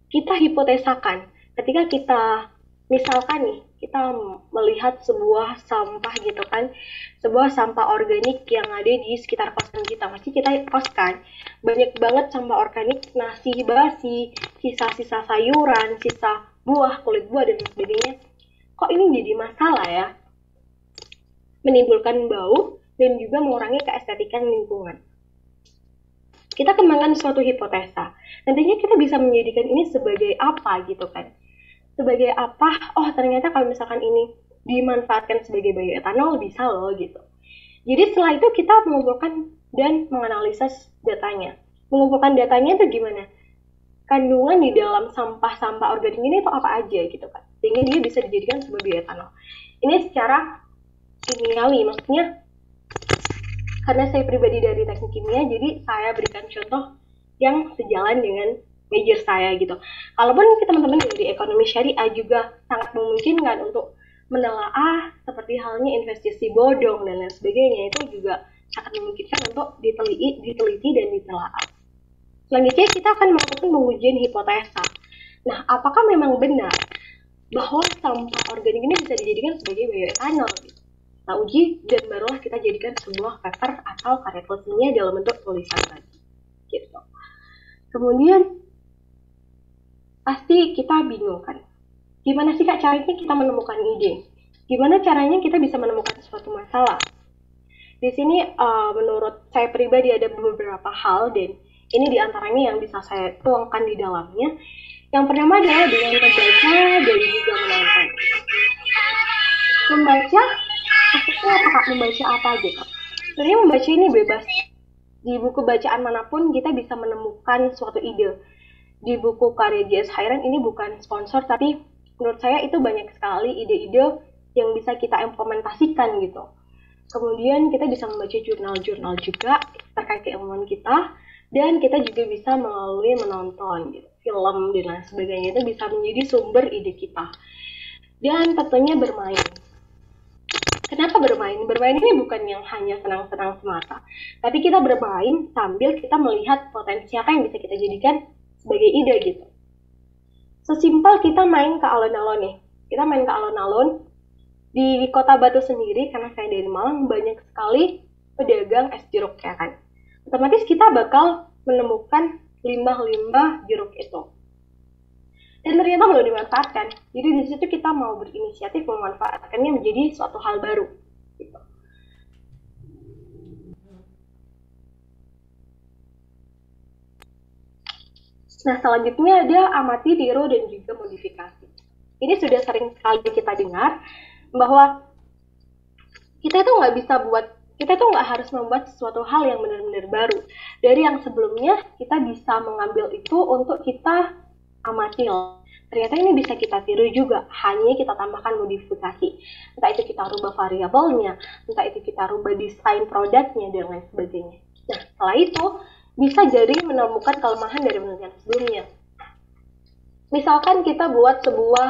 [SPEAKER 9] kita hipotesakan. Ketika kita, misalkan nih, kita melihat sebuah sampah gitu kan, sebuah sampah organik yang ada di sekitar kosan kita. Masih kita kos kan, banyak banget sampah organik, nasi basi, sisa-sisa sayuran, sisa buah, kulit buah dan sebagainya. Kok ini jadi masalah ya? Menimbulkan bau dan juga mengurangi keestetikan lingkungan. Kita kembangkan suatu hipotesa. Nantinya kita bisa menjadikan ini sebagai apa gitu kan? Sebagai apa? Oh, ternyata kalau misalkan ini dimanfaatkan sebagai bioetanol bisa loh gitu. Jadi setelah itu kita mengumpulkan dan menganalisis datanya. Mengumpulkan datanya itu gimana? Kandungan di dalam sampah-sampah organik ini itu apa aja gitu kan? Sehingga dia bisa dijadikan sebagai bioetanol. Ini secara kimiawi, maksudnya karena saya pribadi dari teknik kimia, jadi saya berikan contoh yang sejalan dengan major saya gitu. Kalaupun teman-teman dari ekonomi syariah juga sangat memungkinkan untuk menelaah seperti halnya investasi bodong dan lain sebagainya, itu juga sangat memungkinkan untuk diteliti dan ditelaah. Selanjutnya kita akan melakukan pengujian hipotesa. Nah, apakah memang benar bahwa sampah organik ini bisa dijadikan sebagai bioetanol? Kita uji dan barulah kita jadikan sebuah paper atau karya tulis ilmiah dalam bentuk tulisan tadi. Gitu. Kemudian pasti kita bingung kan, gimana sih Kak caranya kita menemukan ide? Gimana caranya kita bisa menemukan suatu masalah? Di sini menurut saya pribadi ada beberapa hal dan ini diantaranya yang bisa saya tuangkan di dalamnya. Yang pertama adalah dengan membaca dan juga menonton. Membaca, maksudnya apakah membaca apa aja Kak? Sebenarnya membaca ini bebas. Di buku bacaan manapun kita bisa menemukan suatu ide. Di buku karya J.S. Hayran ini bukan sponsor, tapi menurut saya itu banyak sekali ide-ide yang bisa kita implementasikan gitu. Kemudian kita bisa membaca jurnal-jurnal juga terkait keilmuan kita, dan kita juga bisa melalui menonton gitu, film dan lain sebagainya, itu bisa menjadi sumber ide kita. Dan tentunya bermain. Kenapa bermain? Bermain ini bukan yang hanya senang-senang semata, tapi kita bermain sambil kita melihat potensi apa yang bisa kita jadikan sebagai ide gitu. Sesimpel kita main ke alun-alun nih. Kita main ke alun-alun di Kota Batu sendiri, karena saya dari Malang, banyak sekali pedagang es jeruk ya kan. Otomatis kita bakal menemukan limbah-limbah jeruk itu. Dan ternyata belum dimanfaatkan. Jadi di situ kita mau berinisiatif memanfaatkannya menjadi suatu hal baru. Gitu. Nah, selanjutnya ada amati, tiru, dan juga modifikasi. Ini sudah sering sekali kita dengar bahwa kita itu nggak harus membuat sesuatu hal yang benar-benar baru. Dari yang sebelumnya kita bisa mengambil itu untuk kita amati. Ternyata ini bisa kita tiru juga, hanya kita tambahkan modifikasi. Entah itu kita rubah variabelnya, entah itu kita rubah desain produknya, dan lain sebagainya. Nah, setelah itu bisa jadi menemukan kelemahan dari penelitian sebelumnya. Misalkan kita buat sebuah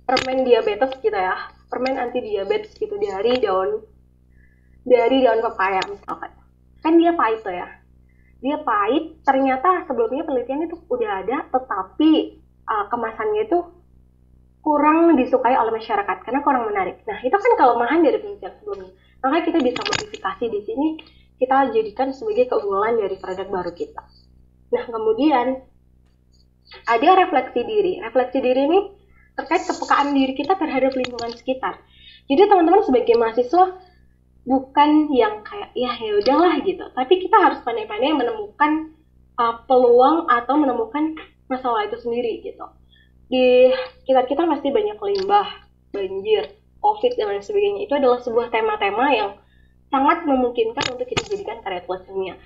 [SPEAKER 9] permen diabetes gitu ya, permen anti diabetes gitu dari daun pepaya misalkan. Kan dia pahit tuh ya. Dia pahit, ternyata sebelumnya penelitian itu udah ada, tetapi kemasannya itu kurang disukai oleh masyarakat karena kurang menarik. Nah, itu kan kelemahan dari penelitian sebelumnya. Makanya kita bisa modifikasi di sini, kita jadikan sebagai keunggulan dari produk baru kita. Nah, kemudian ada refleksi diri. Refleksi diri ini terkait kepekaan diri kita terhadap lingkungan sekitar. Jadi teman-teman sebagai mahasiswa bukan yang kayak ya udahlah gitu, tapi kita harus pandai-pandai menemukan peluang atau menemukan masalah itu sendiri gitu. Di sekitar kita pasti banyak limbah, banjir, COVID dan lain sebagainya. Itu adalah sebuah tema-tema yang sangat memungkinkan untuk kita jadikan karya tulis ilmiah.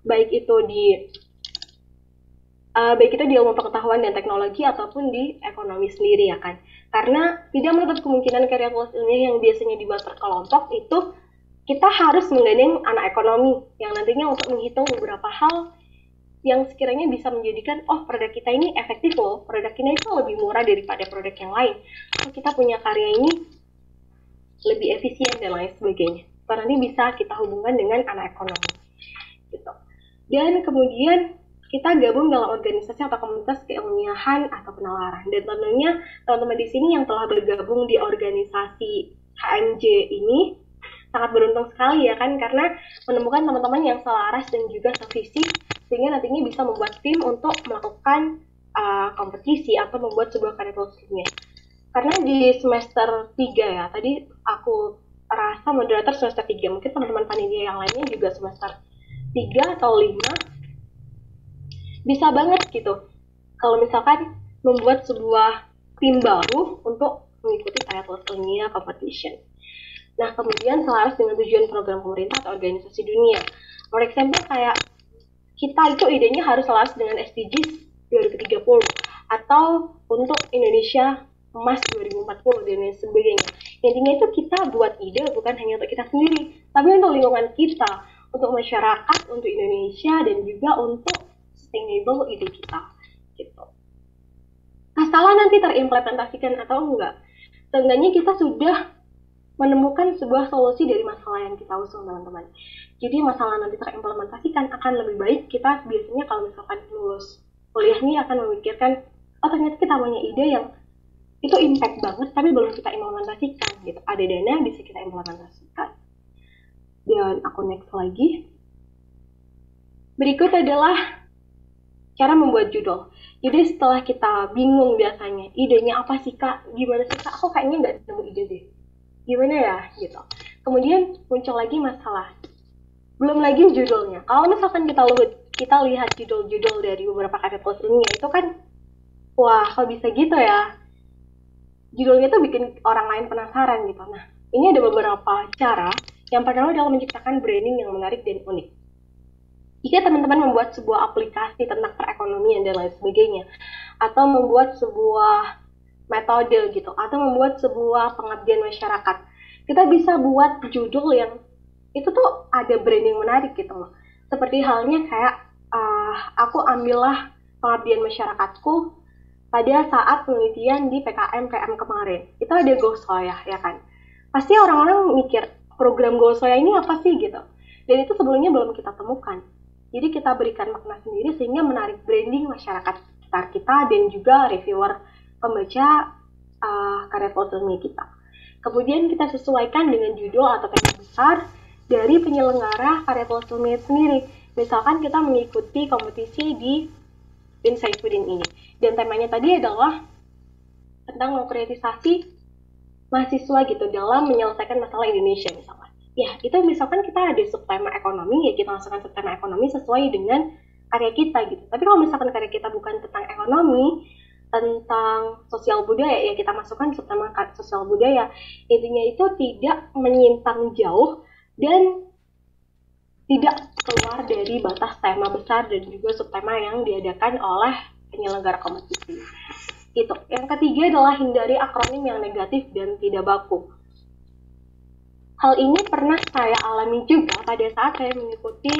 [SPEAKER 9] Baik itu di ilmu pengetahuan dan teknologi ataupun di ekonomi sendiri ya kan. Karena tidak menutup kemungkinan karya tulis ilmiah yang biasanya dibuat per kelompok itu kita harus menggandeng anak ekonomi yang nantinya untuk menghitung beberapa hal yang sekiranya bisa menjadikan produk kita ini efektif loh, produk kita itu lebih murah daripada produk yang lain, kita punya karya ini lebih efisien dan lain sebagainya. Nanti bisa kita hubungkan dengan anak ekonomi gitu. Dan kemudian kita gabung dalam organisasi atau komunitas keilmiahan atau penalaran. Dan tentunya teman-teman di sini yang telah bergabung di organisasi HMJ ini sangat beruntung sekali ya kan, karena menemukan teman-teman yang selaras dan juga sevisi, sehingga nantinya bisa membuat tim untuk melakukan kompetisi atau membuat sebuah karya tulis ilmiah. Karena di semester 3 ya, tadi aku rasa moderator semester 3, mungkin teman-teman panitia yang lainnya juga semester 3 atau 5, bisa banget gitu kalau misalkan membuat sebuah tim baru untuk mengikuti karya tulis ilmiah competition. Nah, kemudian selaras dengan tujuan program pemerintah atau organisasi dunia. For example, kayak kita itu idenya harus selaras dengan SDGs 2030 atau untuk Indonesia Emas 2040 dan lain sebagainya. Intinya itu kita buat ide bukan hanya untuk kita sendiri, tapi untuk lingkungan kita, untuk masyarakat, untuk Indonesia, dan juga untuk sustainable ide kita. Gitu. Masalah nanti terimplementasikan atau enggak, seenggaknya kita sudah menemukan sebuah solusi dari masalah yang kita usung, teman-teman. Jadi masalah nanti terimplementasikan akan lebih baik. Kita biasanya kalau misalkan lulus kuliah ini akan memikirkan, oh ternyata kita punya ide yang itu impact banget tapi belum kita implementasikan gitu. Ada dana bisa kita implementasikan. Dan aku next lagi. Berikut adalah cara membuat judul. Jadi setelah kita bingung biasanya, idenya apa sih kak? Gimana sih kak? Aku kayaknya nggak nemu ide deh. Gimana ya? Gitu. Kemudian muncul lagi masalah. Belum lagi judulnya. Kalau misalkan kita lihat judul-judul dari beberapa karya tulis ilmiah itu kan, wah kok bisa gitu ya? Judulnya tuh bikin orang lain penasaran gitu. Nah, ini ada beberapa cara. Yang pertama adalah menciptakan branding yang menarik dan unik. Jika teman-teman membuat sebuah aplikasi tentang perekonomian dan lain sebagainya, atau membuat sebuah metode gitu, atau membuat sebuah pengabdian masyarakat, kita bisa buat judul yang itu tuh ada branding menarik gitu loh. Seperti halnya kayak aku ambillah pengabdian masyarakatku pada saat penelitian di PKM PM kemarin. Itu ada Gosoya ya kan. Pasti orang-orang mikir program Gosoya ini apa sih gitu. Dan itu sebelumnya belum kita temukan. Jadi kita berikan makna sendiri sehingga menarik branding masyarakat sekitar kita dan juga reviewer pembaca karya tulis ilmiah kita. Kemudian kita sesuaikan dengan judul atau tema besar dari penyelenggara karya tulis ilmiah sendiri. Misalkan kita mengikuti kompetisi di Bin Saifuddin ini. Dan temanya tadi adalah tentang konkretisasi mahasiswa gitu dalam menyelesaikan masalah Indonesia misalkan. Ya, itu misalkan kita ada subtema ekonomi, ya kita masukkan subtema ekonomi sesuai dengan karya kita gitu. Tapi kalau misalkan karya kita bukan tentang ekonomi, tentang sosial budaya, ya kita masukkan subtema sosial budaya. Intinya itu tidak menyimpang jauh dan tidak keluar dari batas tema besar dan juga subtema yang diadakan oleh penyelenggara kompetisi. Itu. Yang ketiga adalah hindari akronim yang negatif dan tidak baku. Hal ini pernah saya alami juga pada saat saya mengikuti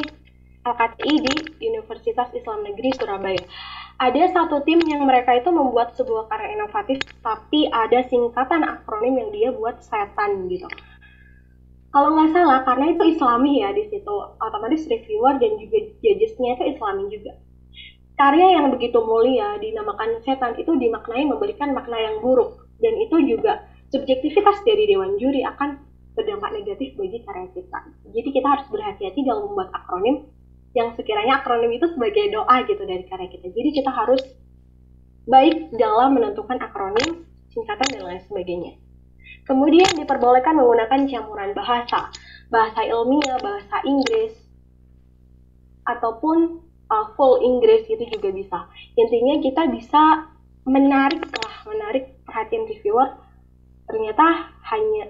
[SPEAKER 9] LKTI di Universitas Islam Negeri Surabaya. Ada satu tim yang mereka itu membuat sebuah karya inovatif, tapi ada singkatan akronim yang dia buat setan gitu. Kalau nggak salah, karena itu Islami ya di situ, otomatis reviewer dan juga judges-nya itu Islami juga. Karya yang begitu mulia dinamakan setan itu dimaknai memberikan makna yang buruk, dan itu juga subjektivitas dari dewan juri akan berdampak negatif bagi karya kita. Jadi kita harus berhati-hati dalam membuat akronim yang sekiranya akronim itu sebagai doa gitu dari karya kita. Jadi kita harus baik dalam menentukan akronim, singkatan dan lain sebagainya. Kemudian diperbolehkan menggunakan campuran bahasa ilmiah, bahasa Inggris, ataupun full Inggris itu juga bisa. Intinya kita bisa menarik perhatian reviewer. Ternyata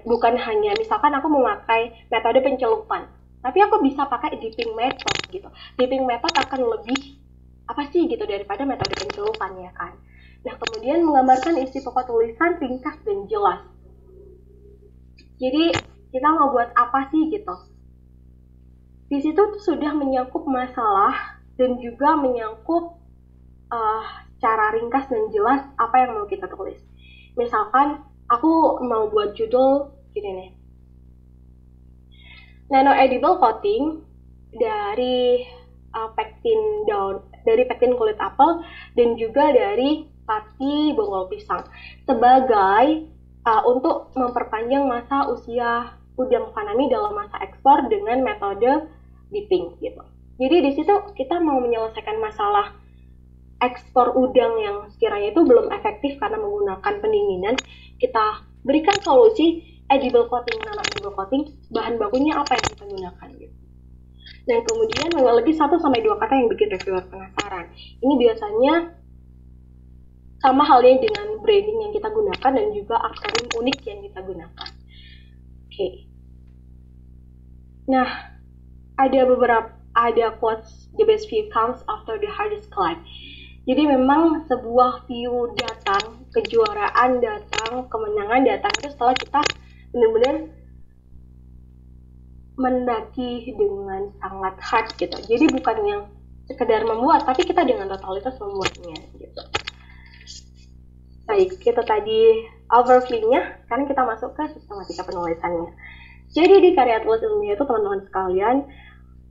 [SPEAKER 9] bukan hanya misalkan aku memakai metode pencelupan, tapi aku bisa pakai dipping method gitu. Dipping method akan lebih apa sih gitu daripada metode pencelupan ya kan. Nah kemudian menggambarkan isi pokok tulisan ringkas dan jelas. Jadi kita mau buat apa sih gitu. Di situ sudah menyangkut masalah dan juga menyangkut cara ringkas dan jelas apa yang mau kita tulis. Misalkan aku mau buat judul gini nih. Nano edible coating dari pektin kulit apel dan juga dari pati bonggol pisang sebagai untuk memperpanjang masa usia udang fanami dalam masa ekspor dengan metode dipping gitu. Jadi di situ kita mau menyelesaikan masalah ekspor udang yang sekiranya itu belum efektif karena menggunakan pendinginan, kita berikan solusi edible coating. Nama edible coating, bahan bakunya apa yang kita gunakan gitu. Dan kemudian memiliki 1-2 kata yang bikin reviewer penasaran. Ini biasanya sama halnya dengan branding yang kita gunakan dan juga akronim unik yang kita gunakan. Oke. Nah, ada quotes, the best view comes after the hardest climb. Jadi memang sebuah view datang, kejuaraan datang, kemenangan datang itu setelah kita benar-benar mendaki dengan sangat hard gitu. Jadi bukan yang sekedar membuat, tapi kita dengan totalitas membuatnya gitu. Baik, itu tadi overview-nya. Sekarang kita masuk ke sistematika penulisannya. Jadi di karya tulis ilmiah itu teman-teman sekalian,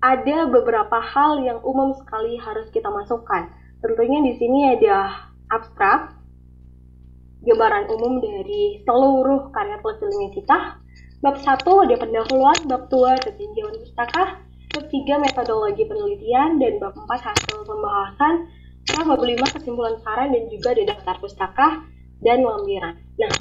[SPEAKER 9] ada beberapa hal yang umum sekali harus kita masukkan. Tentunya di sini ada abstrak, gambaran umum dari seluruh karya tulis ilmiah kita. Bab 1 ada pendahuluan, bab 2 tinjauan pustaka, bab 3 metodologi penelitian, dan bab 4 hasil pembahasan, bab 5 kesimpulan saran, dan juga ada daftar pustaka dan lampiran. Nah,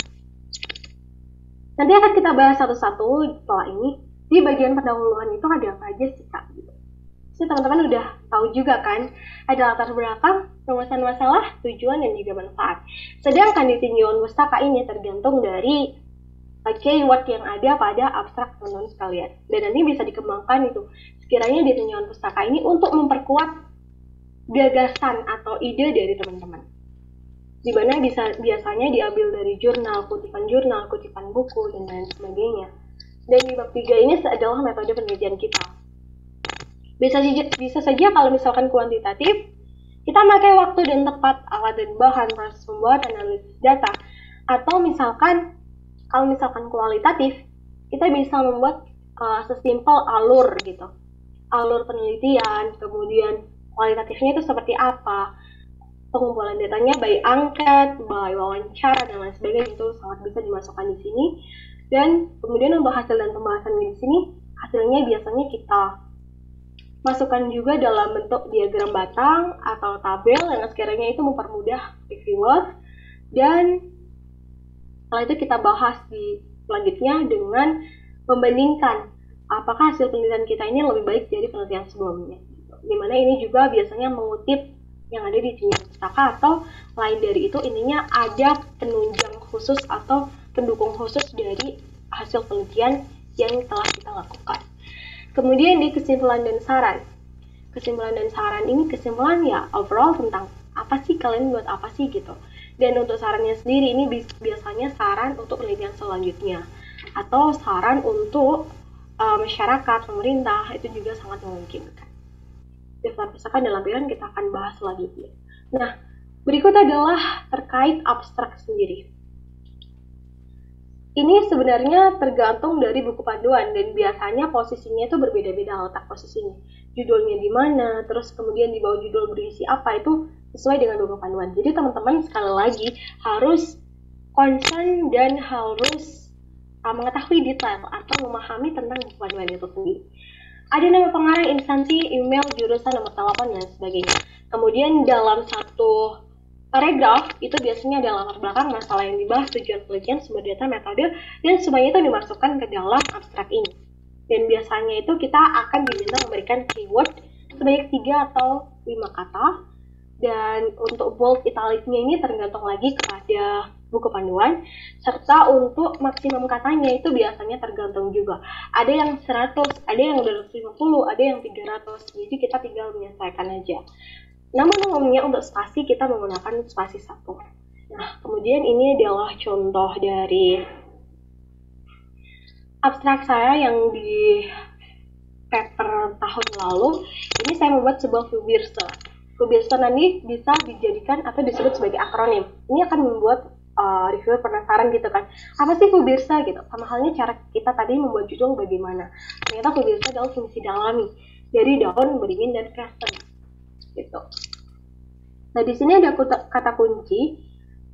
[SPEAKER 9] nanti akan kita bahas satu-satu setelah ini. Di bagian pendahuluan itu ada apa aja sih Kak? Jadi teman-teman udah tahu juga kan, ada latar belakang, rumusan masalah, tujuan, dan juga manfaat. Sedangkan di tinjauan pustaka ini tergantung dari keyword yang ada pada abstrak teman-teman sekalian. Dan nanti bisa dikembangkan itu sekiranya di tinjauan pustaka ini untuk memperkuat gagasan atau ide dari teman-teman. Di mana biasanya diambil dari jurnal, kutipan buku, dan lain sebagainya. Dan di bab 3 ini adalah metode penelitian kita. Bisa saja kalau misalkan kuantitatif, kita pakai waktu dan tepat, alat dan bahan, proses pembuatan, analisis data. Atau misalkan, kalau misalkan kualitatif, kita bisa membuat sesimpel alur gitu. Alur penelitian, kemudian kualitatifnya itu seperti apa, pengumpulan datanya by angket, by wawancara, dan lain sebagainya, itu sangat bisa dimasukkan di sini. Dan kemudian untuk hasil dan pembahasan di sini, hasilnya biasanya kita masukkan juga dalam bentuk diagram batang atau tabel yang sekiranya itu mempermudah reviewer. Dan setelah itu kita bahas di selanjutnya dengan membandingkan apakah hasil penelitian kita ini lebih baik dari penelitian sebelumnya. Dimana ini juga biasanya mengutip yang ada di tinjauan pustaka, atau lain dari itu intinya ada penunjang khusus atau pendukung khusus dari hasil penelitian yang telah kita lakukan. Kemudian di kesimpulan dan saran. Kesimpulan dan saran ini kesimpulan ya overall tentang apa sih kalian buat apa sih gitu. Dan untuk sarannya sendiri ini biasanya saran untuk penelitian selanjutnya atau saran untuk masyarakat, pemerintah, itu juga sangat memungkinkan. Daftar pustaka dan lampiran kita akan bahas selanjutnya. Nah, berikut adalah terkait abstrak sendiri. Ini sebenarnya tergantung dari buku panduan dan biasanya posisinya itu berbeda-beda letak posisinya. Judulnya di mana, terus kemudian di bawah judul berisi apa, itu sesuai dengan buku panduan. Jadi teman-teman sekali lagi harus concern dan harus mengetahui detail atau memahami tentang buku panduan itu sendiri. Ada nama pengarang, instansi, email, jurusan, nomor telepon, dan sebagainya. Kemudian dalam satu paragraf itu biasanya ada latar belakang masalah yang dibahas, tujuan penelitian, sumber data, metode, dan semuanya itu dimasukkan ke dalam abstrak ini. Dan biasanya itu kita akan diminta memberikan keyword sebanyak 3 atau 5 kata. Dan untuk bold, italicnya ini tergantung lagi kepada buku panduan. Serta untuk maksimum katanya itu biasanya tergantung juga. Ada yang 100, ada yang 250, ada yang 300. Jadi kita tinggal menyesuaikan aja. Namun umumnya untuk spasi kita menggunakan spasi 1. Nah, kemudian ini adalah contoh dari abstrak saya yang di paper tahun lalu. Ini saya membuat sebuah Fubirsa. Fubirsa nanti bisa dijadikan atau disebut sebagai akronim. Ini akan membuat reviewer penasaran gitu kan. Apa sih Fubirsa gitu? Sama halnya cara kita tadi membuat judul bagaimana. Ternyata Fubirsa adalah fungsi dalami dari daun, beringin, dan kristen. Gitu. Nah, di sini ada kata kunci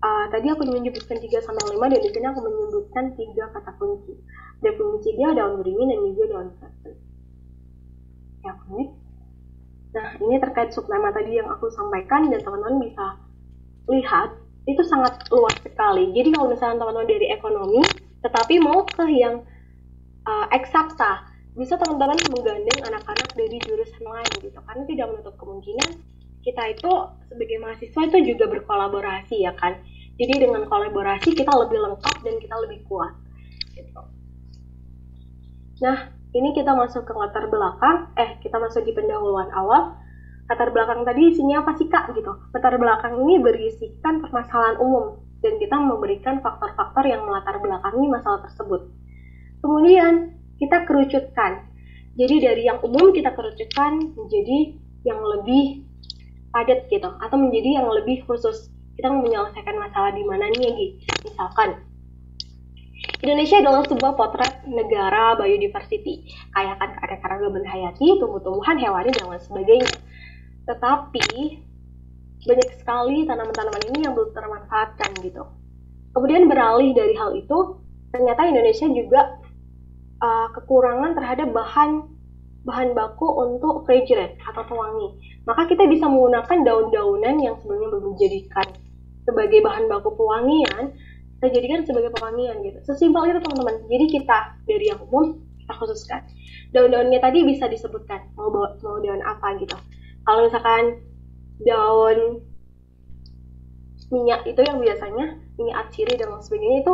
[SPEAKER 9] Tadi aku menyebutkan 3-5 dan di sini aku menyebutkan 3 kata kunci. Ada kunci dia, daun beringin, dan juga daun salam. Ya, oke. Nah, ini terkait subtema tadi yang aku sampaikan dan teman-teman bisa lihat itu sangat luas sekali. Jadi kalau misalnya teman-teman dari ekonomi tetapi mau ke yang eksakta, bisa teman-teman menggandeng anak-anak dari jurusan lain gitu, karena tidak menutup kemungkinan kita itu sebagai mahasiswa itu juga berkolaborasi ya kan. Jadi dengan kolaborasi kita lebih lengkap dan kita lebih kuat gitu. Nah, ini kita masuk ke latar belakang, kita masuk di pendahuluan awal. Latar belakang tadi isinya apa sih Kak gitu. Latar belakang ini berisikan permasalahan umum dan kita memberikan faktor-faktor yang melatar belakangi masalah tersebut. Kemudian kita kerucutkan. Jadi dari yang umum kita kerucutkan menjadi yang lebih padat gitu, atau menjadi yang lebih khusus. Kita mau menyelesaikan masalah di mana nih Gi? Misalkan Indonesia adalah sebuah potret negara biodiversity, kaya akan keanekaragaman hayati, tumbuh-tumbuhan, hewani, dan lain sebagainya. Tetapi banyak sekali tanaman-tanaman ini yang belum termanfaatkan gitu. Kemudian beralih dari hal itu, ternyata Indonesia juga kekurangan terhadap bahan baku untuk fragrant atau pewangi. Maka kita bisa menggunakan daun-daunan yang sebelumnya belum dijadikan sebagai bahan baku pewangian, kita jadikan sebagai pewangian gitu. Sesimpel itu teman-teman. Jadi kita dari yang umum kita khususkan. Daun-daunnya tadi bisa disebutkan mau daun apa gitu. Kalau misalkan daun minyak itu yang biasanya minyak atsiri dan lain sebagainya itu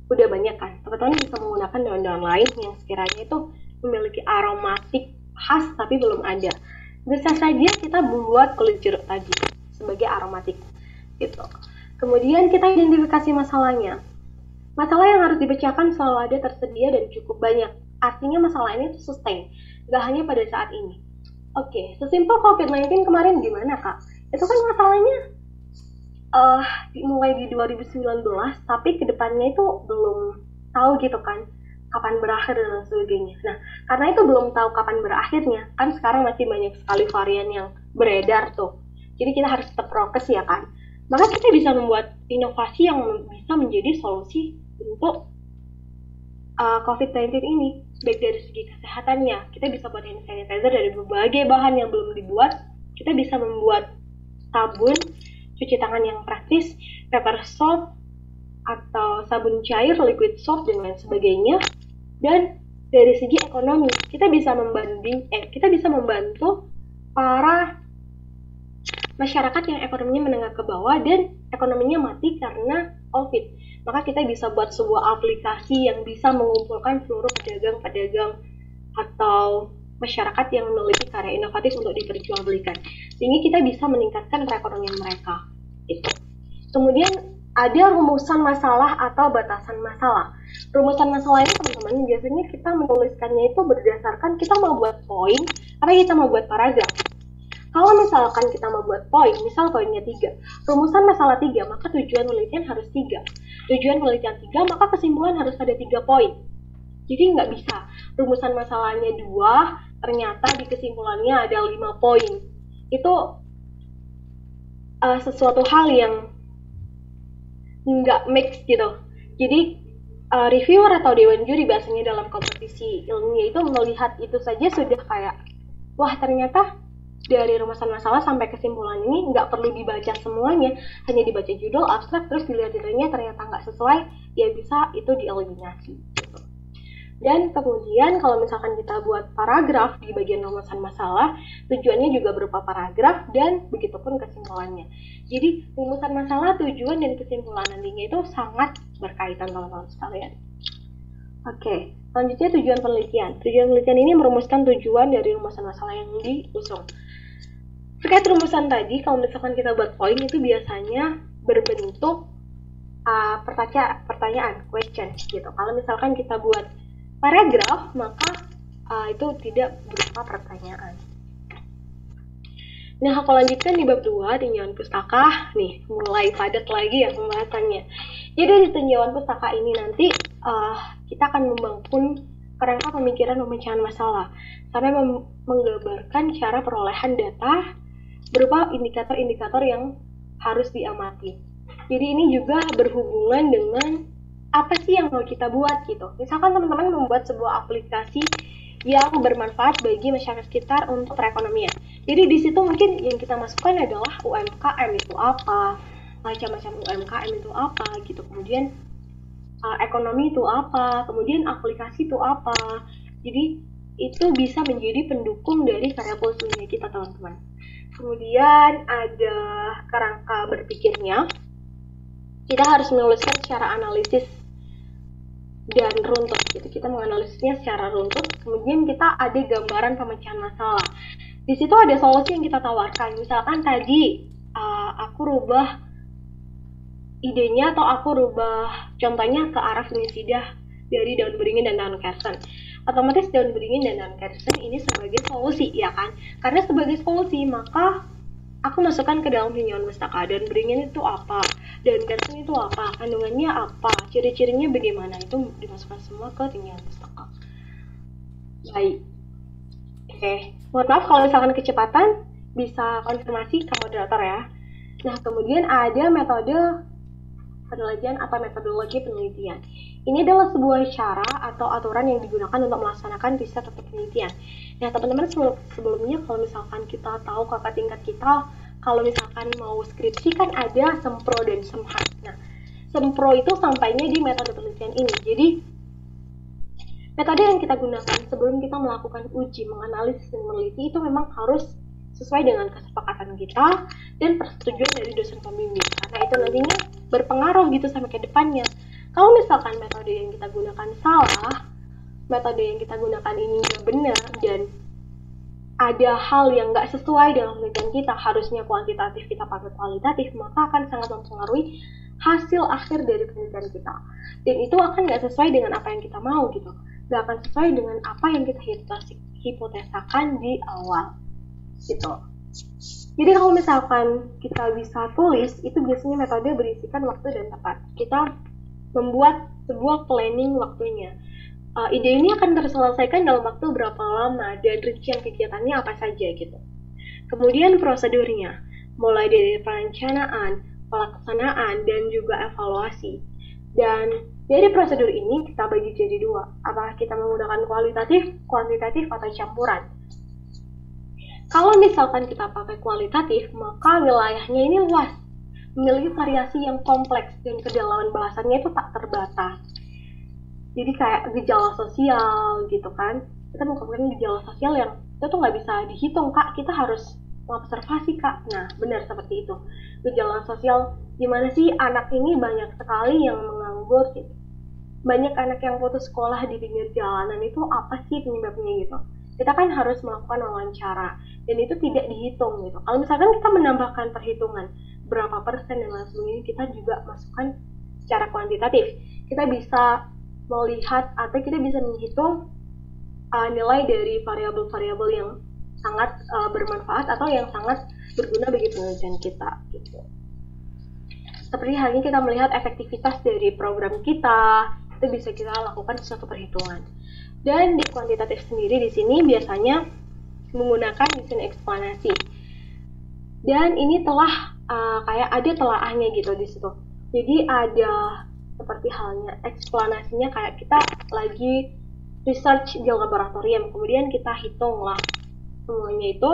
[SPEAKER 9] udah banyak kan. Teman-teman bisa menggunakan daun-daun lain yang sekiranya itu memiliki aromatik khas tapi belum ada. Bisa saja kita buat kulit jeruk tadi sebagai aromatik gitu. Kemudian kita identifikasi masalahnya. Masalah yang harus dipecahkan selalu ada, tersedia, dan cukup banyak. Artinya masalah ini tuh sustain, gak hanya pada saat ini. Oke, sesimpel COVID-19 kemarin gimana Kak? Itu kan masalahnya mulai di 2019, tapi kedepannya itu belum tahu gitu kan kapan berakhir dan sebagainya. Nah, karena itu belum tahu kapan berakhirnya, kan sekarang masih banyak sekali varian yang beredar tuh. Jadi kita harus tetap prokes ya kan. Maka kita bisa membuat inovasi yang bisa menjadi solusi untuk COVID-19 ini. Baik dari segi kesehatannya, kita bisa buat hand sanitizer dari berbagai bahan yang belum dibuat. Kita bisa membuat sabun, cuci tangan yang praktis, paper soap, atau sabun cair, liquid soap, dan lain sebagainya. Dan dari segi ekonomi, kita bisa membantu para masyarakat yang ekonominya menengah ke bawah dan ekonominya mati karena COVID. Maka kita bisa buat sebuah aplikasi yang bisa mengumpulkan seluruh pedagang-pedagang atau masyarakat yang memiliki karya inovatif untuk diperjualbelikan. Sehingga kita bisa meningkatkan perekonomian mereka. Itu. Kemudian ada rumusan masalah atau batasan masalah. Rumusan masalah ini teman-teman biasanya kita menuliskannya itu berdasarkan kita mau buat poin atau kita mau buat paragraf. Kalau misalkan kita mau buat poin, misal poinnya 3, rumusan masalah 3, maka tujuan penelitian harus 3. Tujuan penelitian 3, maka kesimpulan harus ada 3 poin. Jadi nggak bisa rumusan masalahnya 2, ternyata di kesimpulannya ada 5 poin. Itu sesuatu hal yang nggak mix gitu. Jadi reviewer atau dewan juri biasanya dalam kompetisi ilmiah itu melihat itu saja sudah kayak, wah ternyata dari rumusan masalah sampai kesimpulan ini nggak perlu dibaca semuanya, hanya dibaca judul, abstrak, terus dilihat nilainya ternyata nggak sesuai, ya bisa itu dieliminasi. Gitu. Dan kemudian kalau misalkan kita buat paragraf di bagian rumusan masalah, tujuannya juga berupa paragraf dan begitupun kesimpulannya. Jadi rumusan masalah, tujuan, dan kesimpulan nantinya itu sangat berkaitan teman-teman sekalian. Oke, selanjutnya tujuan penelitian. Tujuan penelitian ini merumuskan tujuan dari rumusan masalah yang diusung. Terkait rumusan tadi, kalau misalkan kita buat poin itu biasanya berbentuk pertanyaan, question gitu. Kalau misalkan kita buat paragraf, maka itu tidak berupa pertanyaan. Nah, aku lanjutkan di bab 2, tinjauan pustaka. Nih, mulai padat lagi ya pembahasannya. Jadi di tinjauan pustaka ini nanti kita akan membangun kerangka pemikiran pemecahan masalah sampai menggambarkan cara perolehan data berupa indikator-indikator yang harus diamati. Jadi ini juga berhubungan dengan apa sih yang mau kita buat gitu. Misalkan teman-teman membuat sebuah aplikasi yang bermanfaat bagi masyarakat sekitar untuk perekonomian. Jadi di situ mungkin yang kita masukkan adalah UMKM itu apa, macam-macam UMKM itu apa gitu. Kemudian ekonomi itu apa, kemudian aplikasi itu apa. Jadi itu bisa menjadi pendukung dari variabel dunia kita, teman-teman. Kemudian ada kerangka berpikirnya. Kita harus menuliskan secara analisis dan runtut gitu. Kita menganalisisnya secara runtut. Kemudian kita ada gambaran pemecahan masalah. Di situ ada solusi yang kita tawarkan. Misalkan tadi aku rubah idenya atau aku rubah contohnya ke arah femisida dari daun beringin dan daun kersen. Otomatis daun beringin dan daun kersen ini sebagai solusi, ya kan? Karena sebagai solusi maka aku masukkan ke dalam tinjauan pustaka. Daun beringin itu apa? Daun kersen itu apa? Kandungannya apa? Ciri-cirinya bagaimana? Itu dimasukkan semua ke tinjauan pustaka. Baik. Oke. Mohon maaf kalau misalkan kecepatan, bisa konfirmasi ke moderator ya. Nah, kemudian ada metode penelitian atau metodologi penelitian. Ini adalah sebuah cara atau aturan yang digunakan untuk melaksanakan riset atau penelitian. Nah, teman-teman sebelumnya kalau misalkan kita tahu kakak tingkat kita, kalau misalkan mau skripsi kan ada sempro dan semhas. Nah, sempro itu sampainya di metode penelitian ini. Jadi, metode yang kita gunakan sebelum kita melakukan uji, menganalisis dan meneliti itu memang harus sesuai dengan kesepakatan kita dan persetujuan dari dosen pembimbing. Karena itu nantinya berpengaruh gitu sampai ke depannya. Kalau misalkan metode yang kita gunakan salah, metode yang kita gunakan ini nggak benar dan ada hal yang nggak sesuai dalam penelitian kita, harusnya kuantitatif kita pakai kualitatif, maka akan sangat mempengaruhi hasil akhir dari penelitian kita. Dan itu akan nggak sesuai dengan apa yang kita mau gitu. Nggak akan sesuai dengan apa yang kita hipotesakan di awal gitu. Jadi kalau misalkan kita bisa tulis, itu biasanya metode berisikan waktu dan tepat. Kita membuat sebuah planning waktunya. Ide ini akan terselesaikan dalam waktu berapa lama dan rincian kegiatannya apa saja gitu. Kemudian prosedurnya, mulai dari perencanaan, pelaksanaan, dan juga evaluasi. Dan dari prosedur ini kita bagi jadi dua. Apakah kita menggunakan kualitatif, kuantitatif, atau campuran? Kalau misalkan kita pakai kualitatif, maka wilayahnya ini luas, memiliki variasi yang kompleks dan kedalaman bahasannya itu tak terbatas. Jadi kayak gejala sosial gitu kan, kita mengungkapkan gejala sosial yang itu tuh nggak bisa dihitung kak, kita harus observasi kak. Nah benar seperti itu. Gejala sosial, gimana sih anak ini banyak sekali yang menganggur gitu. Banyak anak yang putus sekolah di pinggir jalanan, itu apa sih penyebabnya gitu. Kita kan harus melakukan wawancara dan itu tidak dihitung gitu. Kalau misalkan kita menambahkan perhitungan berapa persen dan lain sebagainya, kita juga masukkan secara kuantitatif. Kita bisa melihat atau kita bisa menghitung nilai dari variabel-variabel yang sangat bermanfaat atau yang sangat berguna bagi penelitian kita gitu. Seperti halnya kita melihat efektivitas dari program kita, itu bisa kita lakukan suatu perhitungan. Dan di kuantitatif sendiri di sini biasanya menggunakan mesin eksplanasi. Dan ini telah kayak ada telaahnya gitu di situ. Jadi ada seperti halnya eksplanasinya kayak kita lagi research di laboratorium, kemudian kita hitung lah semuanya itu.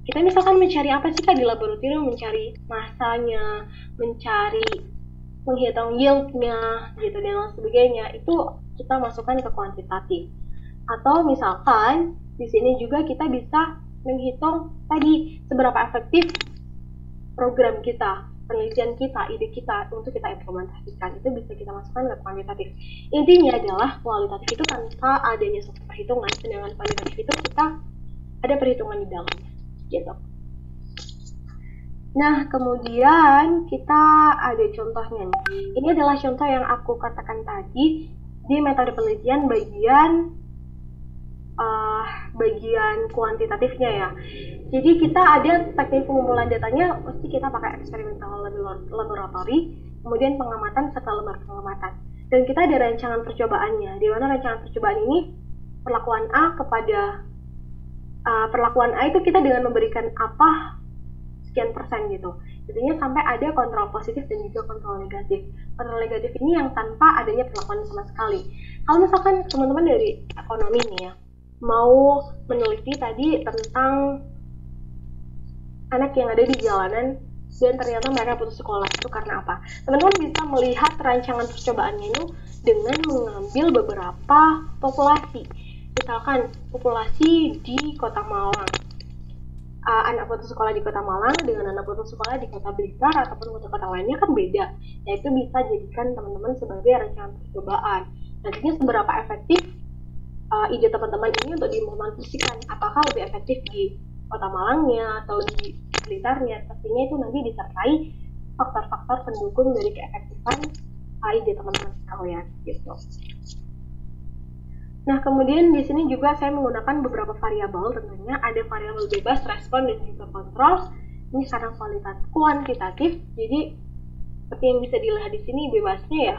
[SPEAKER 9] Kita misalkan mencari apa sih kak di laboratorium, mencari masanya, mencari menghitung yieldnya gitu dan lain sebagainya, itu kita masukkan ke kuantitatif. Atau misalkan di sini juga kita bisa menghitung tadi seberapa efektif program kita, penelitian kita, ide kita untuk kita implementasikan, itu bisa kita masukkan ke kuantitatif. Intinya adalah kualitatif itu tanpa adanya suatu perhitungan, sedangkan kuantitatif itu kita ada perhitungan di dalamnya gitu. Nah, kemudian kita ada contohnya nih. Ini adalah contoh yang aku katakan tadi di metode penelitian bagian kuantitatifnya ya. Jadi kita ada teknik pengumpulan datanya, mesti kita pakai eksperimental laboratory, kemudian pengamatan serta lembar pengamatan. Dan kita ada rancangan percobaannya, di mana rancangan percobaan ini perlakuan A kepada perlakuan A itu kita dengan memberikan apa sekian persen gitu. Intinya sampai ada kontrol positif dan juga kontrol negatif. Kontrol negatif ini yang tanpa adanya perlakuan sama sekali. Kalau misalkan teman-teman dari ekonomi nih ya, mau meneliti tadi tentang anak yang ada di jalanan dan ternyata mereka putus sekolah, itu karena apa? Teman-teman bisa melihat rancangan percobaannya itu dengan mengambil beberapa populasi. Misalkan populasi di Kota Malang, anak putus sekolah di Kota Malang dengan anak putus sekolah di Kota Blitar ataupun kota-kota lainnya kan beda. Nah, itu bisa jadikan teman-teman sebagai rancangan percobaan. Nantinya seberapa efektif ide teman-teman ini untuk diimplementasikan, apakah lebih efektif di Kota Malangnya atau di Blitarnya, pastinya itu nanti disertai faktor-faktor pendukung dari keefektifan ide teman-teman sekalian gitu. Nah, kemudian di sini juga saya menggunakan beberapa variabel, tentunya ada variabel bebas, respon, dan juga kontrol. Ini karena kuantitatif, jadi seperti yang bisa dilihat di sini bebasnya ya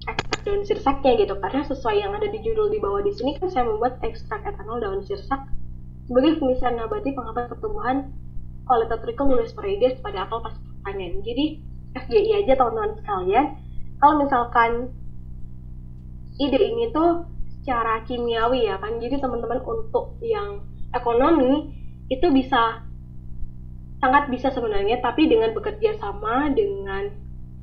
[SPEAKER 9] ekstrak daun sirsaknya gitu, karena sesuai yang ada di judul di bawah di sini kan saya membuat ekstrak etanol daun sirsak sebagai pemisahan nabati penghambat pertumbuhan Colletotrichum lulisporides pada apel pas panen. Jadi FGI aja teman-teman sekalian. Kalau misalkan ide ini tuh secara kimiawi ya kan, jadi teman-teman untuk yang ekonomi itu sangat bisa sebenarnya, tapi dengan bekerja sama dengan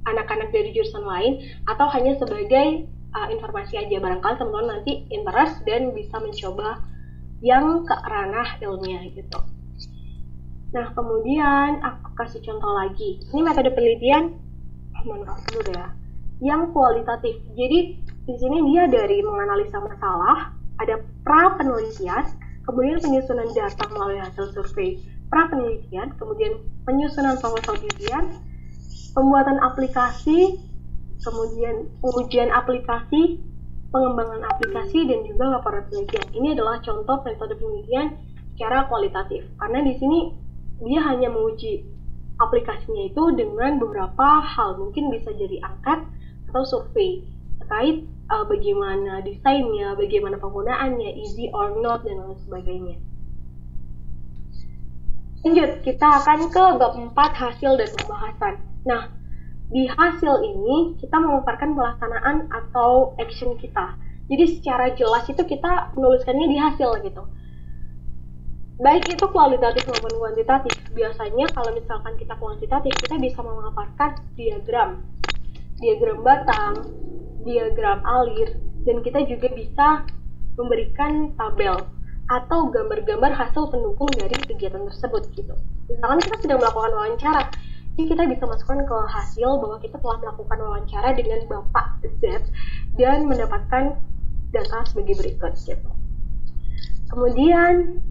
[SPEAKER 9] anak-anak dari jurusan lain atau hanya sebagai informasi aja, barangkali teman-teman nanti interest dan bisa mencoba yang ke ranah ilmiah gitu. Nah, kemudian aku kasih contoh lagi. Ini metode penelitian yang kualitatif. Jadi di sini dia dari menganalisa masalah, ada pra penelitian, kemudian penyusunan data melalui hasil survei pra penelitian, kemudian penyusunan proposal ujian, pembuatan aplikasi, kemudian ujian aplikasi, pengembangan aplikasi, dan juga laporan penelitian. Ini adalah contoh metode penelitian secara kualitatif, karena di sini dia hanya menguji aplikasinya itu dengan beberapa hal, mungkin bisa jadi angkat atau survei terkait bagaimana desainnya, bagaimana penggunaannya, easy or not, dan lain sebagainya. Lanjut, kita akan ke bab 4, hasil dan pembahasan. Nah, di hasil ini kita memaparkan pelaksanaan atau action kita. Jadi secara jelas itu kita menuliskannya di hasil gitu. Baik itu kualitatif maupun kuantitatif. Biasanya kalau misalkan kita kuantitatif, kita bisa memaparkan diagram batang, diagram alir, dan kita juga bisa memberikan tabel atau gambar-gambar hasil pendukung dari kegiatan tersebut gitu. Misalkan kita sedang melakukan wawancara, jadi kita bisa masukkan ke hasil bahwa kita telah melakukan wawancara dengan Bapak Z dan mendapatkan data sebagai berikut gitu. Kemudian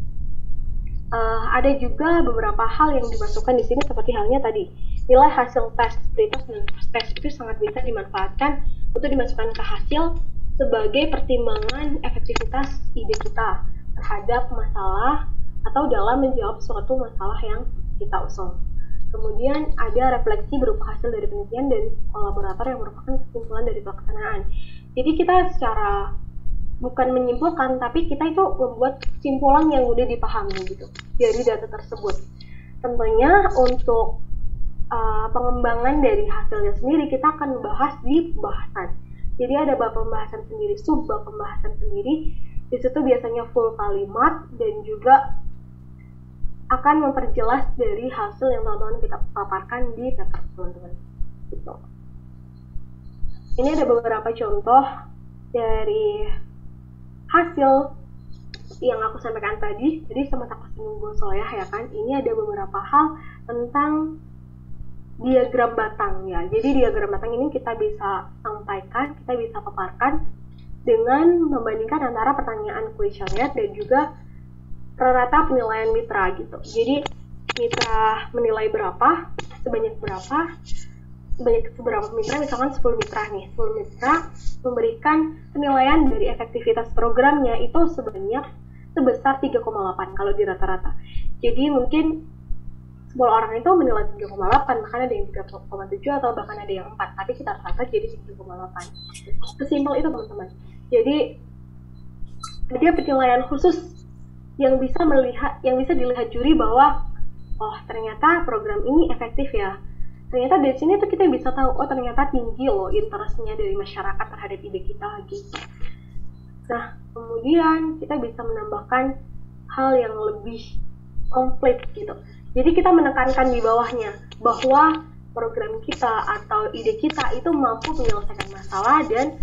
[SPEAKER 9] ada juga beberapa hal yang dimasukkan di sini seperti halnya tadi nilai hasil tes, pretest dan post-test itu sangat bisa dimanfaatkan untuk dimasukkan ke hasil sebagai pertimbangan efektivitas ide kita terhadap masalah atau dalam menjawab suatu masalah yang kita usung. Kemudian ada refleksi berupa hasil dari penelitian dan kolaborator yang merupakan kesimpulan dari pelaksanaan. Jadi kita secara bukan menyimpulkan, tapi kita itu membuat kesimpulan yang mudah dipahami gitu dari data tersebut. Tentunya untuk pengembangan dari hasilnya sendiri kita akan membahas di pembahasan. Jadi ada bab pembahasan sendiri, sub bab pembahasan sendiri. Di situ biasanya full kalimat dan juga akan memperjelas dari hasil yang teman-teman kita paparkan di paper teman-teman. Gitu. Ini ada beberapa contoh dari hasil yang aku sampaikan tadi. Jadi semata kesinggung soya ya kan. Ini ada beberapa hal tentang diagram batang ya. Jadi diagram batang ini kita bisa sampaikan, kita bisa paparkan dengan membandingkan antara pertanyaan kuesioner dan juga rata penilaian mitra gitu. Jadi mitra menilai berapa, sebanyak seberapa mitra, misalkan 10 mitra nih. 10 mitra memberikan penilaian dari efektivitas programnya itu sebesar 3,8 kalau di rata-rata. Jadi mungkin 10 orang itu menilai 3,8, bahkan ada yang 3,7 atau bahkan ada yang 4, tapi kita rata jadi 3,8. Sesimpel itu teman-teman. Jadi ada penilaian khusus yang bisa dilihat juri bahwa oh ternyata program ini efektif ya. Ternyata dari sini tuh kita bisa tahu, oh ternyata tinggi loh interestnya dari masyarakat terhadap ide kita gitu. Nah, kemudian kita bisa menambahkan hal yang lebih komplit gitu. Jadi kita menekankan di bawahnya bahwa program kita atau ide kita itu mampu menyelesaikan masalah dan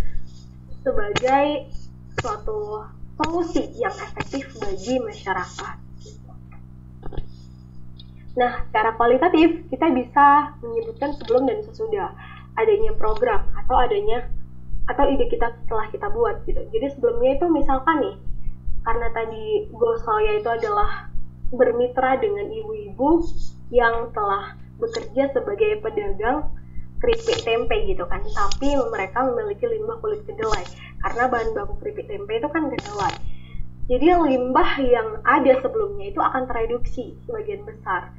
[SPEAKER 9] sebagai suatu solusi yang efektif bagi masyarakat. Nah, secara kualitatif kita bisa menyebutkan sebelum dan sesudah adanya program atau ide kita setelah kita buat gitu. Jadi sebelumnya itu misalkan nih, karena tadi goal saya itu adalah bermitra dengan ibu-ibu yang telah bekerja sebagai pedagang keripik tempe gitu kan, tapi mereka memiliki limbah kulit kedelai karena bahan baku keripik tempe itu kan kedelai. Jadi limbah yang ada sebelumnya itu akan tereduksi sebagian besar.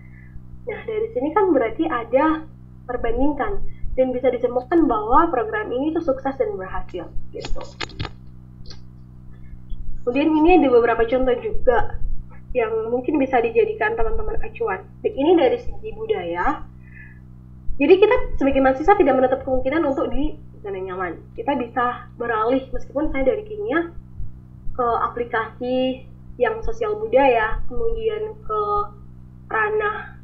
[SPEAKER 9] Nah, dari sini kan berarti ada perbandingkan dan bisa ditemukan bahwa program ini tuh sukses dan berhasil gitu. Kemudian ini ada beberapa contoh juga yang mungkin bisa dijadikan teman-teman acuan. Ini dari segi budaya. Jadi kita sebagai mahasiswa tidak menutup kemungkinan untuk di zona nyaman. Kita bisa beralih, meskipun saya dari kimia, ke aplikasi yang sosial budaya, kemudian ke ranah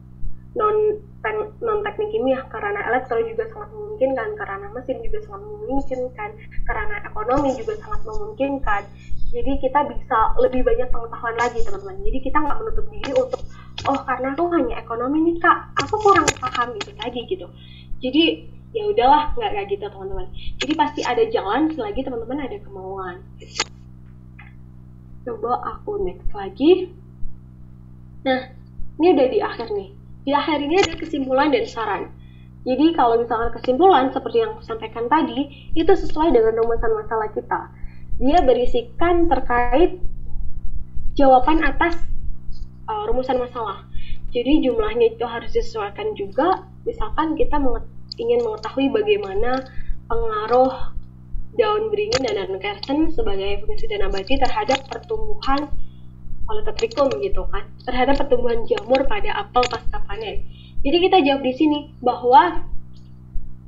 [SPEAKER 9] non teknik kimia, karena elektro juga sangat memungkinkan, karena mesin juga sangat memungkinkan, karena ekonomi juga sangat memungkinkan. Jadi kita bisa lebih banyak pengetahuan lagi teman-teman. Jadi kita nggak menutup diri untuk oh karena aku hanya ekonomi nih kak, aku kurang paham itu tadi gitu. Jadi ya udahlah, nggak kayak gitu teman-teman. Jadi pasti ada jalan selagi teman-teman ada kemauan. Coba aku next lagi. Nah, ini udah di akhir nih. Di akhir ini ada kesimpulan dan saran. Jadi kalau misalkan kesimpulan seperti yang aku sampaikan tadi, itu sesuai dengan rumusan masalah kita. Dia berisikan terkait jawaban atas rumusan masalah. Jadi jumlahnya itu harus disesuaikan juga. Misalkan kita ingin mengetahui bagaimana pengaruh daun beringin dan daun kersen sebagai fungisida nabati terhadap pertumbuhan Polypetricum gitu kan, terhadap pertumbuhan jamur pada apel pasca panen. Jadi kita jawab di sini bahwa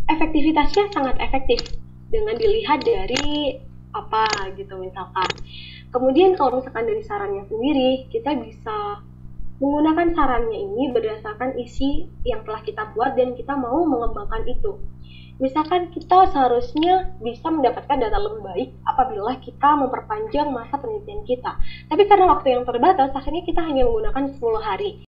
[SPEAKER 9] efektivitasnya sangat efektif dengan dilihat dari apa gitu misalkan. Kemudian kalau misalkan dari sarannya sendiri, kita bisa menggunakan sarannya ini berdasarkan isi yang telah kita buat dan kita mau mengembangkan itu. Misalkan kita seharusnya bisa mendapatkan data lebih baik apabila kita memperpanjang masa penelitian kita. Tapi karena waktu yang terbatas, akhirnya kita hanya menggunakan 10 hari.